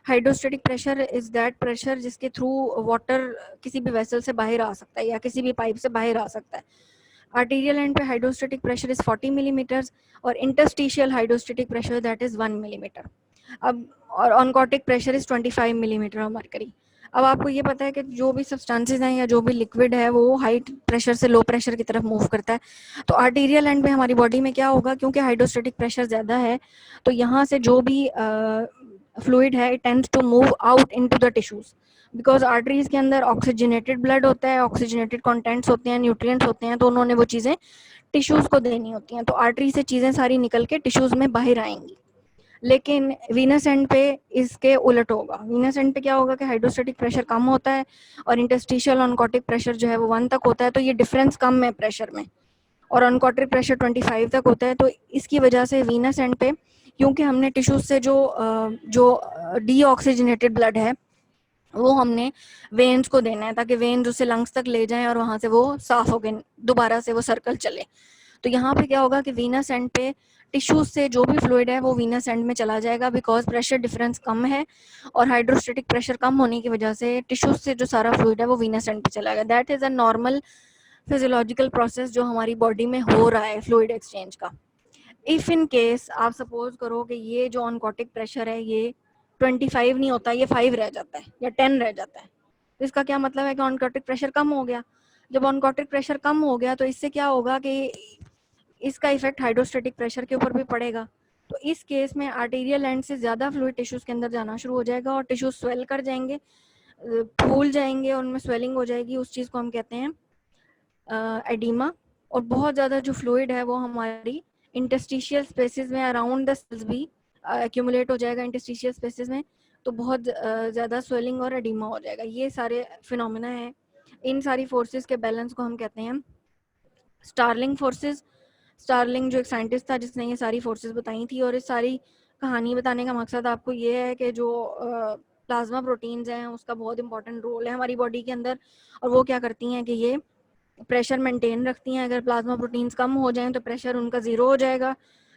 hydrostatic pressure is that pressure जिसके थ्रू वाटर किसी भी वेसल से बाहर आ सकता है या किसी भी पाइप से बाहर आ सकता है। आर्टीरियल एंड पे हाइड्रोस्टेटिक प्रेशर इज 40 मिलीमीटर और interstitial hydrostatic pressure that is 1 millimetre. अब और oncotic pressure is 25 millimetre of mercury. अब आपको ये पता है कि जो भी सब्सटेंसेज हैं या जो भी लिक्विड है वो हाई प्रेशर से लो प्रेशर की तरफ मूव करता है। तो आर्टीरियल एंड पे हमारी बॉडी में क्या होगा, क्योंकि हाइड्रोस्टेटिक प्रेशर ज़्यादा है तो यहाँ से जो भी फ्लूइड है it tends to move out into the tissues, because arteries के अंदर ऑक्सीजनेटेड ब्लड होता है, ऑक्सीजनेटेड कंटेंट्स होते हैं, न्यूट्रिएंट्स होते हैं, तो उन्होंने वो चीज़ें टिश्यूज को देनी होती हैं। तो आर्टरी से चीज़ें सारी निकल के टिश्यूज में बाहर आएंगी। लेकिन वीनस एंड पे इसके उलट होगा। वीनस एंड पे क्या होगा कि हाइड्रोस्टेटिक प्रेशर कम होता है और इंटरस्टिशियल ऑनकोटिक प्रेशर जो है वो 1 तक होता है, तो ये डिफरेंस कम है प्रेशर में, और ऑनकोटिक प्रेशर 25 तक होता है। तो इसकी वजह से वीनस एंड पे क्योंकि हमने टिश्यूज से जो डीऑक्सीजनेटेड ब्लड है वो हमने वेन्स को देना है ताकि वेन्स उसे लंग्स तक ले जाएं और वहां से वो साफ हो गए, दोबारा से वो सर्कल चले। तो यहाँ पे क्या होगा कि वीनस एंड पे टिश्यूज से जो भी फ्लूइड है वो वीनस एंड में चला जाएगा, बिकॉज प्रेशर डिफरेंस कम है और हाइड्रोस्टेटिक प्रेशर कम होने की वजह से टिश्यूज से जो सारा फ्लूइड है वो वीनस एंड पे चला गया। That is a normal physiological process जो हमारी बॉडी में हो रहा है फ्लूइड एक्सचेंज का। इफ इन केस आप सपोज करो कि ये जो ऑनकोटिक प्रेशर है ये 25 नहीं होता, ये 5 रह जाता है या 10 रह जाता है, तो इसका क्या मतलब है कि ऑनकोटिक प्रेशर कम हो गया। जब ऑनकोटिक प्रेशर कम हो गया तो इससे क्या होगा कि इसका इफेक्ट हाइड्रोस्टेटिक प्रेशर के ऊपर भी पड़ेगा। तो इस केस में आर्टीरियल एंड से ज़्यादा फ्लूइड टिश्यूज के अंदर जाना शुरू हो जाएगा और टिश्यूज स्वेल कर जाएंगे, फूल जाएंगे, उनमें स्वेलिंग हो जाएगी। उस चीज़ को हम कहते हैं एडिमा। और बहुत ज़्यादा जो फ्लूइड है वो हमारी इंटरस्टिशियल स्पेसेस में अराउंड द सेल्स भी एक्यूमुलेट हो जाएगा इंटरस्टिशियल स्पेसेस में, तो बहुत ज़्यादा स्वेलिंग और एडिमा हो जाएगा। ये सारे फिनोमेना हैं। इन सारी फोर्सेस के बैलेंस को हम कहते हैं स्टार्लिंग फोर्सेस। स्टार्लिंग जो एक साइंटिस्ट था जिसने ये सारी फोर्सेस बताई थी, और इस सारी कहानी बताने का मकसद आपको ये है कि जो प्लाज्मा प्रोटीन्स हैं उसका बहुत इंपॉर्टेंट रोल है हमारी बॉडी के अंदर, और वो क्या करती हैं कि ये प्रेशर मेंटेन रखती हैं। अगर प्लाज्मा प्रोटीन्स कम हो जाएं तो प्रेशर उनका ज़ीरो हो जाएगा,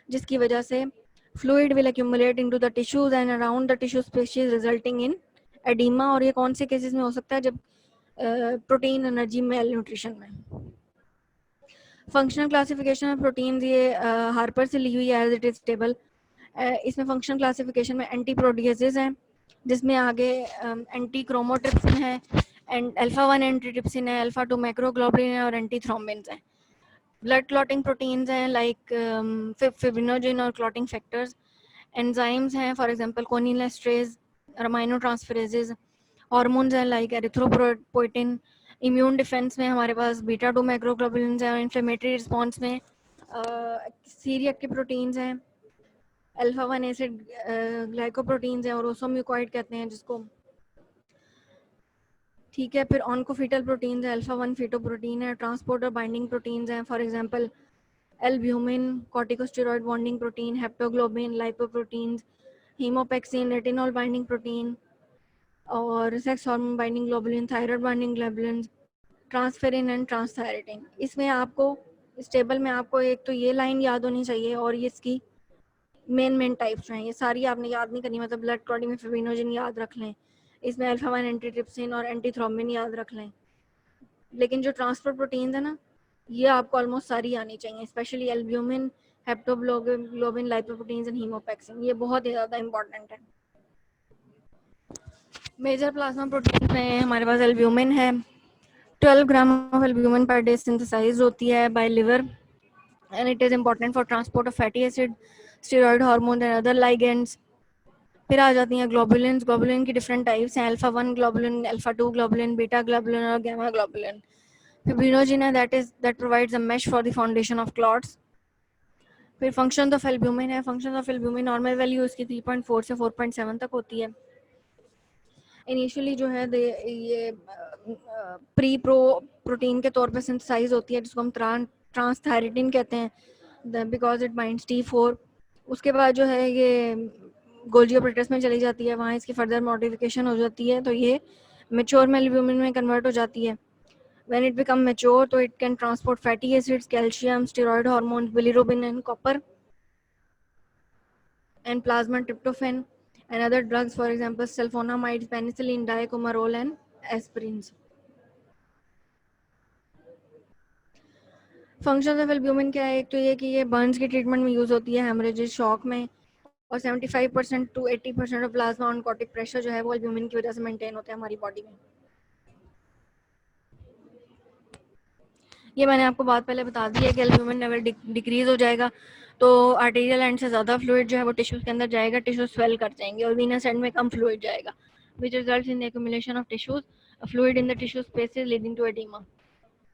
जिसकी वजह से fluid will accumulate into the tissues and around the tissue species resulting in oedema. और ये कौन से केसेस में हो सकता है, जब प्रोटीन एनर्जी मेल न्यूट्रिशन में। फंक्शनल क्लासिफिकेशन ऑफ प्रोटीन्स ये हार्पर से ली हुई है एज इट इज टेबल। इसमें फंक्शनल क्लासिफिकेशन में एंटी प्रोटीएसेस हैं, जिसमें आगे एंटी क्रोमोट्रिप्सिन है एंड अल्फा 1 एंटीट्रिप्सिन है, अल्फा 2 मैक्रोग्लोबुलिन है और एंटी थ्रोम्बिन्स हैं। ब्लड क्लॉटिंग प्रोटीन्स हैं लाइक फिब्रिनोजिन और क्लॉटिंग फैक्टर्स। एंजाइम्स हैं for example cholinesterase, amino transferases. Hormones हैं लाइक एरिथ्रोपोइटिन। इम्यून डिफेंस में हमारे पास बीटा 2 मैक्रोग्लोबुलिन्स हैं और इन्फ्लेमेटरी रिस्पॉन्स में सीरियक के प्रोटीन्स हैं, अल्फा 1 एसिड ग्लाइकोप्रोटीन्स हैं और ओसोम्यूकॉइड कहते हैं जिसको। ठीक है, फिर ऑनकोफिटल प्रोटीन्स है, अल्फा 1 फिटोप्रोटीन है, ट्रांसपोर्टर बाइंडिंग प्रोटीन्स हैं for example albumin, corticosteroid bonding protein, haptoglobin, lipoproteins, haemopexin, retinol binding protein और sex hormone binding globulin, thyroid binding globulin, transferrin and transthyretin. इसमें आपको इस टेबल में आपको एक तो ये लाइन याद होनी चाहिए और ये इसकी मेन टाइप्स हैं, ये सारी आपने याद नहीं करनी। मतलब ब्लड क्लॉटिंग में फिब्रिनोजिन याद रख लें, इसमें अल्फा 1 एंटीट्रिप्सिन और एंटीथ्रोम्बिन याद रख लें। लेकिन जो ट्रांसपोर्ट प्रोटीन्स है ना, ये आपको ऑलमोस्ट सारी आनी चाहिए, specially albumin, haptoglobin, lipoproteins and haemopexin, ये बहुत ही ज़्यादा इंपॉर्टेंट है। मेजर प्लाज्मा प्रोटीन में हमारे पास एल्ब्यूमिन है। 12 gram of albumin per day synthesise होती है by liver and it is important for transport of fatty acid, steroid hormone and other ligands. फिर आ जाती हैं ग्लोबुलिन। ग्लोबुलिन की डिफरेंट टाइप्स हैं, alpha 1 globulin, alpha 2 globulin, beta globulin और gamma globulin. Fibrinogen है that provides a mesh for the foundation of clots. फिर function of albumin है. Function of albumin normal value इसकी 3.4 से 4.7 तक होती है. इनिशियली जो है ये प्री प्रोटीन के तौर पे सिंथेसाइज होती है, जिसको हम ट्रांसथायरिडिन कहते हैं, बिकॉज इट बाइंड्स T4. उसके बाद जो है ये गोल्जी ऑपरेटर्स में चली जाती है, वहाँ इसकी फर्दर मॉडिफिकेशन हो जाती है, तो ये मेच्योर एल्ब्यूमिन में कन्वर्ट हो जाती है. When it become mature, so it can transport fatty acids, calcium, steroid hormones, bilirubin, and copper, and plasma tryptophan, and other drugs, for example, sulfonamides, penicillin, diacomarol, and aspirins. Function of albumin क्या है? एक तो ये कि ये Burns की treatment में use होती है, हेमरेजेस, शॉक में, और 75% to 80% of plasma oncotic pressure जो है वो एल्ब्यूमिन की वजह से मेंटेन होता है हमारी बॉडी में. ये मैंने आपको बात पहले बता दी है कि एल्ब्यूमिन लेवल डिक्रीज हो जाएगा तो आर्टेरियल एंड से ज़्यादा फ्लूइड जो है वो टिश्यूज के अंदर जाएगा, टिश्यू स्वेल कर जाएंगे, और वीनस एंड में कम फ्लूइड जाएगा, which results in accumulation of tissues fluid in the tissue spaces leading to oedema.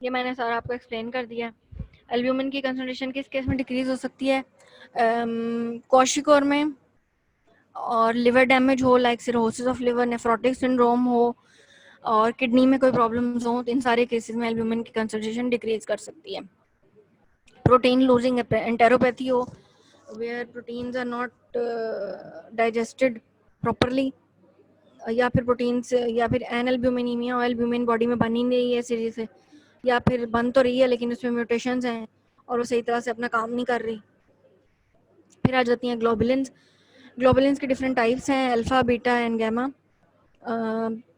ये मैंने सारा आपको एक्सप्लेन कर दिया. एल्ब्यूमिन की कंसंट्रेशन किस केस में डिक्रीज हो सकती है? क्वाशिकोर में, और लिवर डैमेज हो like cirrhosis of liver, nephrotic syndrome हो, और किडनी में कोई प्रॉब्लम्स हो, तो इन सारे केसेस में एल्ब्यूमिन की कंसंट्रेशन डिक्रीज कर सकती है. प्रोटीन लूजिंग एंटेरोपैथी हो, where proteins are not digested properly, या फिर प्रोटीन्स, या फिर एनएल्ब्यूमिनीमिया, एल्ब्यूमिन बॉडी में बन ही नहीं है सीरीज से, या फिर बन तो रही है लेकिन उसमें म्यूटेशंस हैं और वो सही तरह से अपना काम नहीं कर रही. फिर आ जाती हैं ग्लोबुलिन्स. ग्लोबुलिन्स के डिफरेंट टाइप्स हैं, alpha, beta and gamma.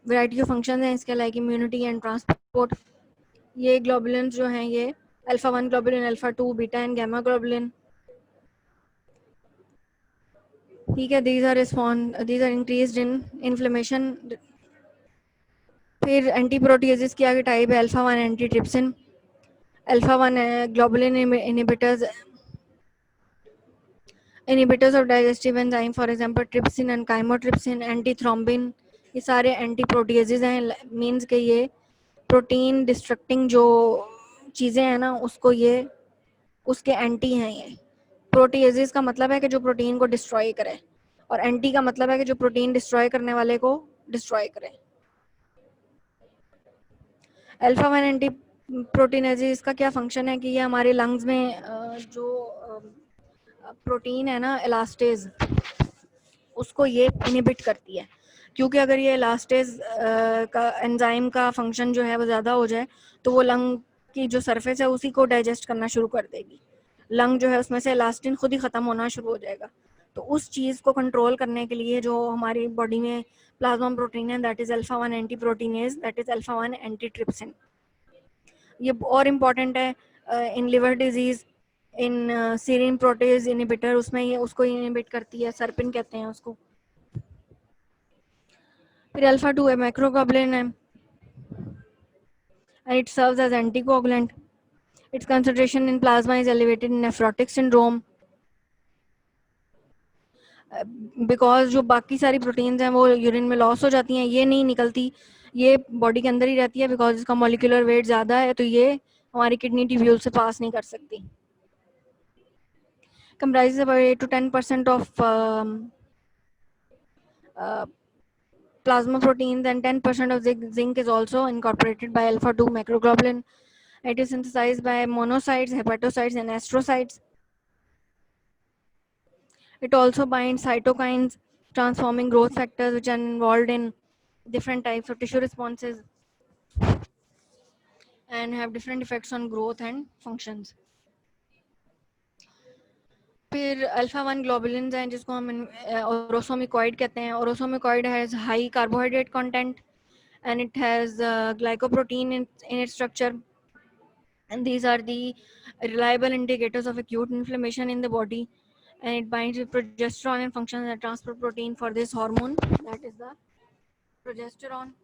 Variety of function हैं इसके, लाइक इम्यूनिटी एंड ट्रांसपोर्ट. ये ग्लोबुलिन्स जो हैं ये alpha 1 globulin, alpha 2, beta and gamma globulin. ठीक है, these are increased in inflammation. फिर एंटी प्रोटिएजेस की आगे टाइप है alpha 1 anti trypsin. Alpha 1 globulin inhibitors of digestive enzyme, for example trypsin and chymotrypsin. Anti thrombin, ये सारे एंटी प्रोटिएजेस हैं, means के ये प्रोटीन डिस्ट्रक्टिंग जो चीज़ें हैं ना उसको ये उसके एंटी हैं. ये प्रोटीएजेस का मतलब है कि जो प्रोटीन को डिस्ट्रॉय करे, और एंटी का मतलब है कि जो प्रोटीन डिस्ट्रॉय करने वाले को डिस्ट्रॉय करे. अल्फा 1 एंटी प्रोटीनेजेस का क्या फंक्शन है कि ये हमारे लंग्स में जो प्रोटीन है ना इलास्टेज, उसको ये इनिबिट करती है, क्योंकि अगर ये इलास्टेज का एंजाइम का फंक्शन जो है वो ज़्यादा हो जाए तो वो लंग की जो सरफेस है उसी को डाइजेस्ट करना शुरू कर देगी. लंग जो है उसमें से इलास्टिन खुद ही ख़त्म होना शुरू हो जाएगा. तो उस चीज़ को कंट्रोल करने के लिए जो हमारी बॉडी में प्लाज्मा प्रोटीन है, that is alpha 1 anti proteinase, that is alpha 1 anti trypsin. ये और इम्पॉर्टेंट है in liver disease, in सीरिन protease inhibitor, उसमें ये उसको इनिबिट करती है, सरपिन कहते हैं उसको. फिर अल्फा 2 है मैक्रोग्लोबुलिन है, and it serves as anticoagulant. Its concentration in plasma is elevated in nephrotic syndrome, because जो बाकी सारी प्रोटीन्स हैं वो यूरिन में लॉस हो जाती हैं, ये नहीं निकलती, ये बॉडी के अंदर ही रहती है, बिकॉज इसका मॉलिक्यूलर वेट ज़्यादा है, तो ये हमारी किडनी ट्यूब्यूल से पास नहीं कर सकती. comprises about 8 to 10% of plasma proteins, and 10% of zinc is also incorporated by alpha 2 macroglobulin. It is synthesized by monocytes, hepatocytes, and astrocytes. It also binds cytokines, transforming growth factors, which are involved in different types of tissue responses and have different effects on growth and functions. फिर alpha 1 globulins हैं जिसको हम orosomucoid कहते हैं. Orosomucoid has high carbohydrate content and it has glycoprotein in its structure, and these are the reliable indicators of acute inflammation in the body, and it binds with progesterone and functions as a transport protein for this hormone, that is the progesterone.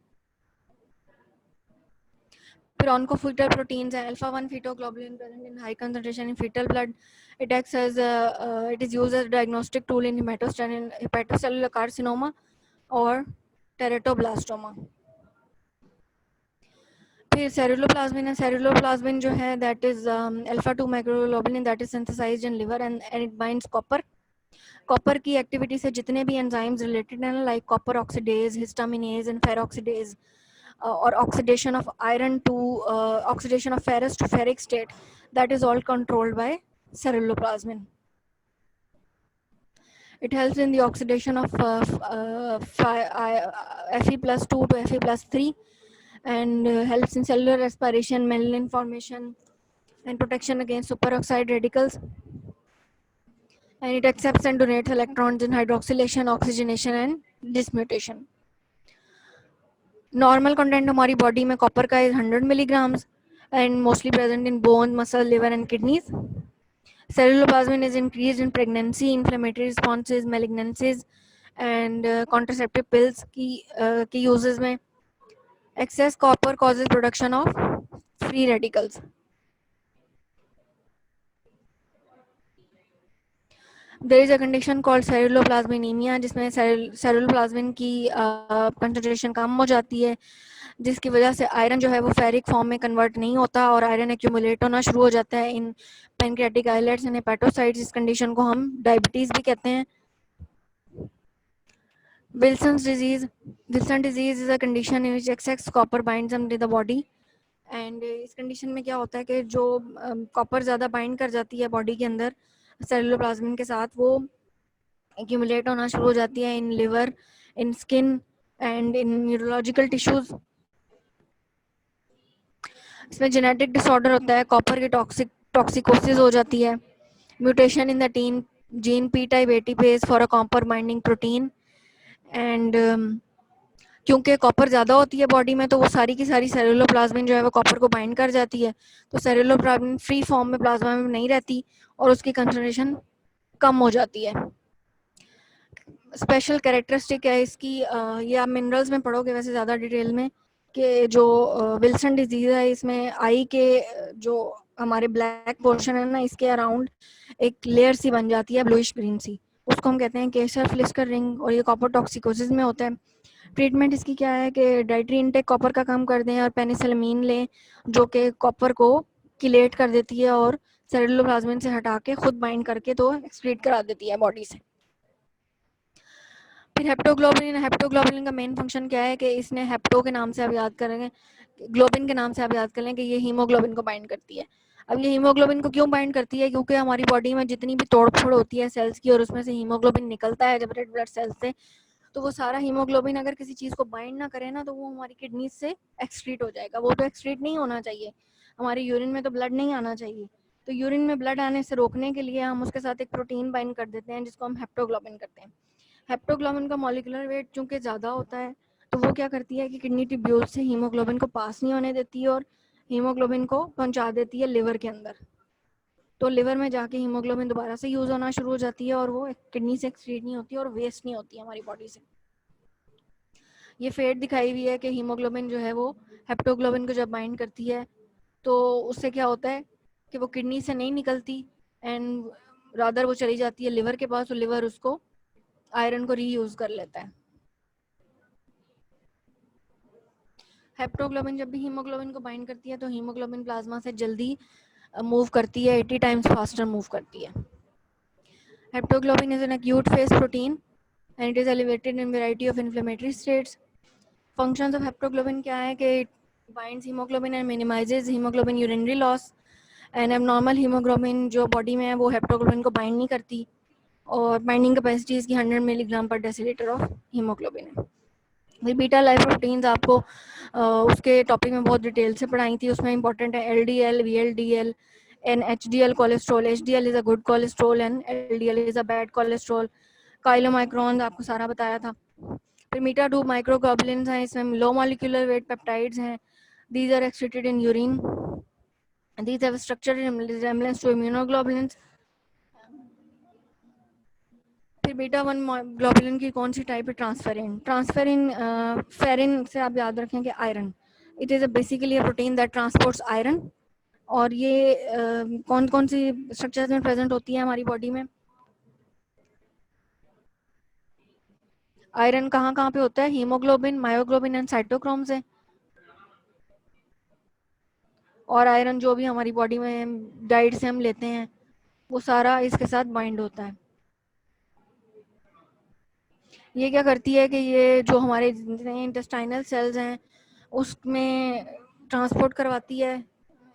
फिर ऑन्कोफीटल proteins है alpha 1 फीटोग्लोबुलिन present in high concentration in fetal blood. It acts as it is used as a diagnostic tool in hepatocellular carcinoma or teratoblastoma. फिर ceruloplasmin है. Ceruloplasmin जो है that is alpha 2 microglobulin that is synthesised in liver and it binds copper. Copper की activity से जितने भी enzymes related हैं like copper oxidase, histaminase and ferroxidase or oxidation of iron to oxidation of ferrous to ferric state, that is all controlled by ceruloplasmin. It helps in the oxidation of Fe plus 2 to Fe plus 3 and helps in cellular respiration, myelin formation and protection against superoxide radicals, and it accepts and donates electrons in hydroxylation, oxygenation and dismutation. Normal content हमारी body में copper का is 100 milligrams and mostly present in bone, muscle, liver and kidneys. Ceruloplasmin is increase in pregnancy, inflammatory responses, malignancies and contraceptive pills की uses में. Excess copper causes production of free radicals. There is a condition called ceruloplasminemia जिसमें ceruloplasmin की concentration कम हो जाती है, जिसकी वजह से आयरन जो है वो फेरिक फॉर्म में कन्वर्ट नहीं होता और आयरन एक्यूमुलेट होना शुरू हो जाता है in pancreatic islets and hepatocytes. इस कंडीशन को हम डायबिटीज भी कहते हैं. Wilson's disease. Wilson disease is a condition in which excess copper binds up to the body and इस कंडीशन में क्या होता है कि जो कॉपर ज़्यादा बाइंड कर जाती है बॉडी के अंदर सेलुलोप्लाज्मिन के साथ, वो एक्यूमुलेट होना शुरू हो जाती है in liver, in skin and in neurological tissues. इसमें जेनेटिक डिसऑर्डर होता है, कॉपर की टॉक्सिकोसिस हो जाती है, mutation in the tin gene P type ATPase for a copper binding protein and क्योंकि कॉपर ज़्यादा होती है बॉडी में तो वो सारी की सारी सेलुलोप्लाज्मिन जो है वो कॉपर को बाइंड कर जाती है, तो सेलुलोप्लाज्मिन फ्री फॉर्म में प्लाज्मा में नहीं रहती और उसकी कंसंट्रेशन कम हो जाती है. स्पेशल कैरेक्टरिस्टिक है इसकी, ये आप मिनरल्स में पढ़ोगे वैसे ज़्यादा डिटेल में, कि जो विल्सन डिजीज है इसमें आई के जो हमारे ब्लैक पोर्शन है ना, इसके अराउंड एक लेयर सी बन जाती है ब्लूइश ग्रीन सी, उसको हम कहते हैं केसर फ्लिस्कर रिंग, और ये कॉपर टॉक्सिकोसिस में होता है. ट्रीटमेंट इसकी क्या है कि डाइटरी इनटेक कॉपर का कम कर दें और पेनिसिलमिन लें जो कि कॉपर को किलेट कर देती है और सेलुलोप्लाज्मिन से हटा के खुद बाइंड करके तो एक्सक्रीट करा देती है बॉडी से. फिर हेप्टोग्लोबुलिन का मेन फंक्शन क्या है कि इसने हेप्टो के नाम से आप याद करेंगे, ग्लोबिन के नाम से आप याद कर लें कि ये हीमोग्लोबिन को बाइंड करती है. अब ये हीमोग्लोबिन को क्यों बाइंड करती है? क्योंकि हमारी बॉडी में जितनी भी तोड़फोड़ होती है सेल्स की और उसमें से हीमोग्लोबिन निकलता है जब रेड ब्लड सेल्स से, तो वो सारा हीमोग्लोबिन अगर किसी चीज़ को बाइंड ना करे ना तो वो हमारी किडनी से एक्सक्रीट हो जाएगा. वो तो एक्सक्रीट नहीं होना चाहिए, हमारे यूरिन में तो ब्लड नहीं आना चाहिए, तो यूरिन में ब्लड आने से रोकने के लिए हम उसके साथ एक प्रोटीन बाइंड कर देते हैं जिसको हम हेप्टोग्लोबिन करते हैं. हेप्टोग्लोबिन का मॉलिक्यूलर वेट चूंकि ज़्यादा होता है तो वो क्या करती है कि किडनी ट्यूब्यूल से हीमोग्लोबिन को पास नहीं होने देती है और हीमोग्लोबिन को पहुंचा देती है लिवर के अंदर, तो लिवर में जाके हीमोग्लोबिन दोबारा से यूज़ होना शुरू हो जाती है और वो किडनी से एक्सक्रीट नहीं होती और वेस्ट नहीं होती है हमारी बॉडी से. ये फेट दिखाई हुई है कि हीमोग्लोबिन जो है वो हेप्टोग्लोबिन को जब बाइंड करती है तो उससे क्या होता है कि वो किडनी से नहीं निकलती एंड रादर वो चली जाती है लिवर के पास, और लिवर उसको आयरन को रीयूज कर लेता है. हेप्टोग्लोबिन जब भी हीमोग्लोबिन को बाइंड करती है तो हीमोग्लोबिन प्लाज्मा से जल्दी मूव करती है, 80 टाइम्स फास्टर मूव करती है. Haptoglobin is an acute phase protein and it is elevated in variety of inflammatory states. Functions of haptoglobin क्या है कि it binds haemoglobin and minimises haemoglobin urinary loss. And abnormal haemoglobin जो body में है वो haptoglobin को bind नहीं करती और बाइंडिंग कैपेसिटी इसकी 100 मिलीग्राम पर डेसीलीटर ऑफ हीमोग्लोबिन है. फिर बीटा लाइफ प्रोटीन्स आपको उसके टॉपिक में बहुत डिटेल से पढ़ाई थी, उसमें इंपॉर्टेंट है LDL, VLDL and HDL cholesterol. HDL is a good cholesterol and LDL is a bad cholesterol. Chylomicron आपको सारा बताया था. फिर मीटा 2 माइक्रोग्लोबुलिन्स हैं, इसमें लो मॉलिक्यूलर वेट पेप्टाइड्स हैं. These are excreted in urine. These have a structured resemblance to immunoglobulins. फिर beta 1 globulin की कौन सी टाइप है? ट्रांसफेरिन. ट्रांसफेरिन फेरिन से आप याद रखें कि iron, it is basically a protein that transports iron. और ये कौन कौन सी स्ट्रक्चर्स में प्रेजेंट होती है हमारी बॉडी में? आयरन कहाँ कहाँ पे होता है? हीमोग्लोबिन, मायोग्लोबिन एंड साइटोक्रोम से. और आयरन जो भी हमारी बॉडी में डाइट से हम लेते हैं वो सारा इसके साथ बाइंड होता है। ये क्या करती है कि ये जो हमारे जितने इंटेस्टाइनल सेल्स हैं उसमें ट्रांसपोर्ट करवाती है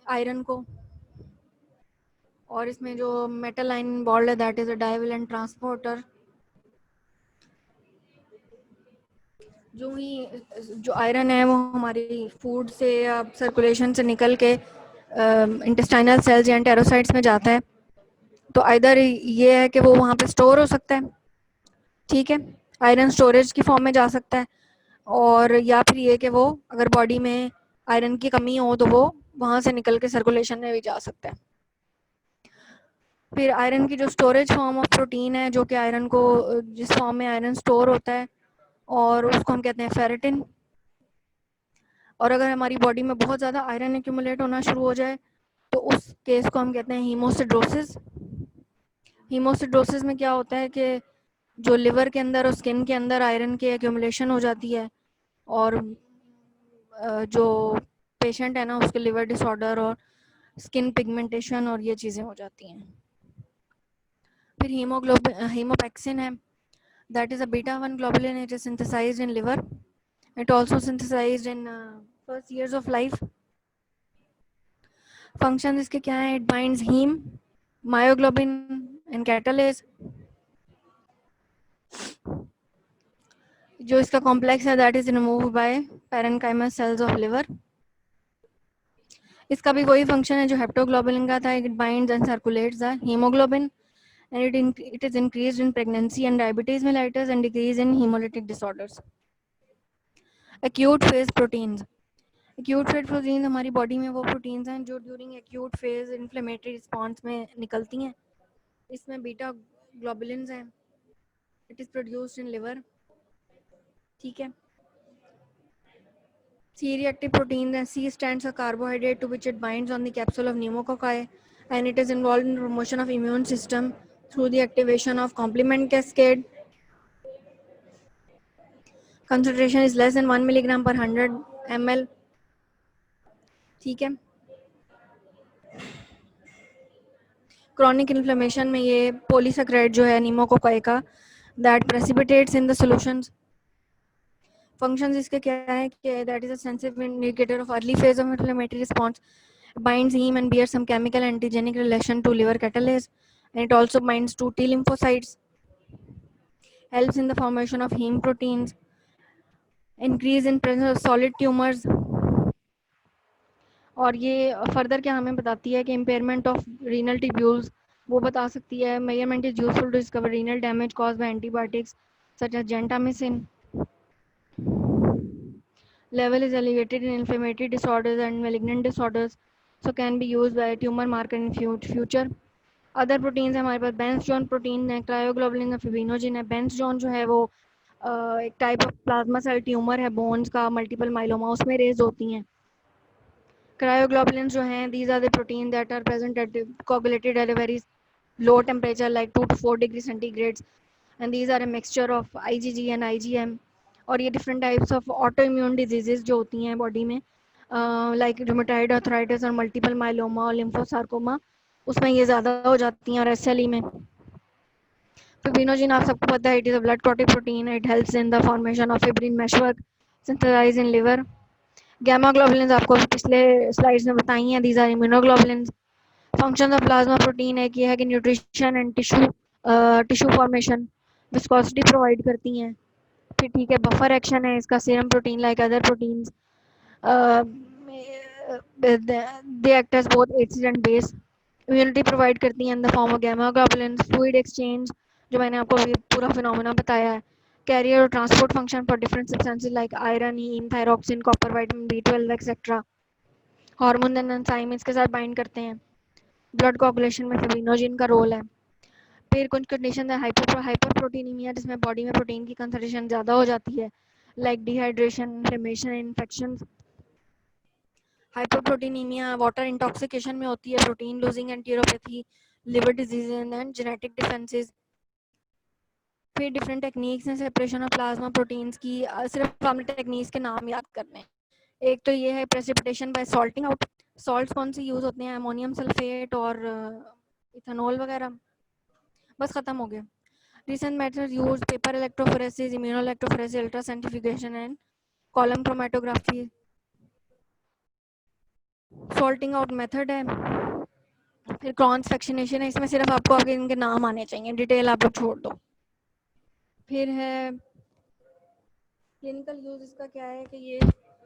आयरन को, और इसमें जो मेटल लाइन इन्वॉल्व है that is a divalent transporter. जो ही जो आयरन है वो हमारी फूड से या सर्कुलेशन से निकल के इंटेस्टाइनल सेल्स या एंटेरोसाइट्स में जाता है, तो आइदर ये है कि वो वहाँ पे स्टोर हो सकता है, ठीक है, आयरन स्टोरेज की फॉर्म में जा सकता है, और या फिर ये कि वो अगर बॉडी में आयरन की कमी हो तो वो वहाँ से निकल के सर्कुलेशन में भी जा सकता है। फिर आयरन की जो स्टोरेज फॉर्म ऑफ प्रोटीन है, जो कि आयरन को जिस फॉर्म में आयरन स्टोर होता है, और उसको हम कहते हैं फेरेटिन। और अगर हमारी बॉडी में बहुत ज़्यादा आयरन एक्यूमुलेट होना शुरू हो जाए तो उस केस को हम कहते हैं हीमोसिड्रोसिस। हीमोसिड्रोसिस में क्या होता है कि जो लिवर के अंदर और स्किन के अंदर आयरन की एक्यूमुलेशन हो जाती है, और जो पेशेंट है ना उसके लिवर डिसऑर्डर और स्किन पिगमेंटेशन और ये चीज़ें हो जाती हैं। फिर हीमोपैक्सिन है, that is a beta 1 globulin. It is synthesized in liver. It also synthesized in first years of life. Function इसके क्या है? It binds heme, myoglobin and catalase. जो इसका कॉम्प्लेक्स है that is removed by parenchyma cells of liver. इसका भी वही function है जो हेप्टोग्लोबुलिन का था. It binds and circulates the hemoglobin, and it is increased in pregnancy and diabetes mellitus and decrease in hemolytic disorders. Acute phase proteins. Acute phase protein हमारी body में वो प्रोटीन्स हैं जो during acute phase inflammatory response में निकलती हैं. इसमें beta globulins हैं. It is produced in liver, ठीक है. सी रिएक्टिव प्रोटीन हैं. C stands for carbohydrate to which it binds on the capsule of pneumococci, and it is involve in promotion of immune system through the activation of complement cascade. Concentration is less than 1 milligram पर 100 ml, ठीक है. Chronic inflammation में ये polysaccharide जो है नीमोकोकाई का, that precipitates in the solutions. Functions इसके क्या है कि that is a sensitive indicator of early phase of inflammatory response, binds heme and bears some chemical antigenic relation to liver catalase, and it also binds to T lymphocytes, helps in the formation of heme proteins, increase in presence of solid tumors. और ये further क्या हमें बताती है कि impairment of renal tubules वो बता सकती है. Measurement is useful to discover renal damage cause by antibiotics such as gentamicin. Level is elevated in inflammatory disorders and malignant disorders, so can be used by a tumor marker in future. Other proteins है हमारे पास. Bence Jones protein है, cryoglobulin है, fibrinogen है. Bence Jones जो है वो एक type of plasma cell tumour है बोन्स का, मल्टीपल माइलोमा, उसमें रेज होती हैं. Cryoglobulins जो हैं, these are the proteins that are present at coagulated at a very low temperature like 2 to 4 degrees centigrade, and these are a mixture of IgG and IgM. और ये different types of autoimmune diseases जो होती हैं body में, like rheumatoid arthritis और multiple myeloma और lymphosarcoma, उसमें ये ज़्यादा हो जाती हैं. और SLE में फिब्रिनोजिन आप सबको पता है, it is a blood clotting protein. It helps in the formation of fibrin meshwork synthesized in liver. Gamma globulins आपको पिछले स्लाइड्स में बताई हैं. These are immunoglobulins. Function of plasma protein एक ये है कि nutrition and tissue formation, viscosity provide करती हैं. फिर ठीक है, बफर एक्शन है इसका. Serum protein like other proteins, they act as both acid and base. Immunity provide करती हैं in the form of gamma globulins. Fluid exchange जो मैंने आपको पूरा फिनोमेना बताया है. कैरियर और transport function for different substances like iron, haem, thyroxine, copper, vitamin B12 etcetera. Hormone and enzyme इसके साथ बाइंड करते हैं. ब्लड कोगुलेशन में फिब्रिनोजिन का रोल है. फिर कुछ कंडीशन है हाइपर प्रोटीनीमिया, जिसमें बॉडी में प्रोटीन की कंसंट्रेशन ज़्यादा हो जाती है, like dehydration, inflammation, infection. Hypoproteinemia water intoxication में होती है, protein losing, enteropathy, liver disease and genetic defences. फिर डिफरेंट टेक्निक्स हैं सेपरेशन ऑफ प्लाज्मा प्रोटीन्स की. सिर्फ हमने टेक्निक्स के नाम याद करने हैं. एक तो ये है precipitation by salting out. Salts कौन से यूज़ होते हैं, अमोनियम सल्फेट और इथेनॉल वगैरह, बस ख़त्म हो गया। Recent methods use paper electrophoresis, immunoelectrophoresis, ultracentrifugation and column chromatography. Salting out method है, फिर क्रॉन्स फ्रैक्शनेशन है, इसमें सिर्फ आपको आपके इनके नाम आने चाहिए, डिटेल आप लोग छोड़ दो। फिर है क्लिनिकल यूज़, इसका क्या है कि ये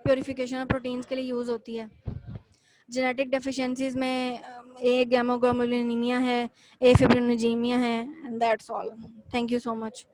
प्योरिफिकेशन ऑफ प्रोटीन्स के लिए यूज़ होती है। जेनेटिक डेफिशिएंसीज में ए गैमोग्लोबुलिनीमिया है, ए फिब्रिनोजेनिया है, and that's all. Thank you so much.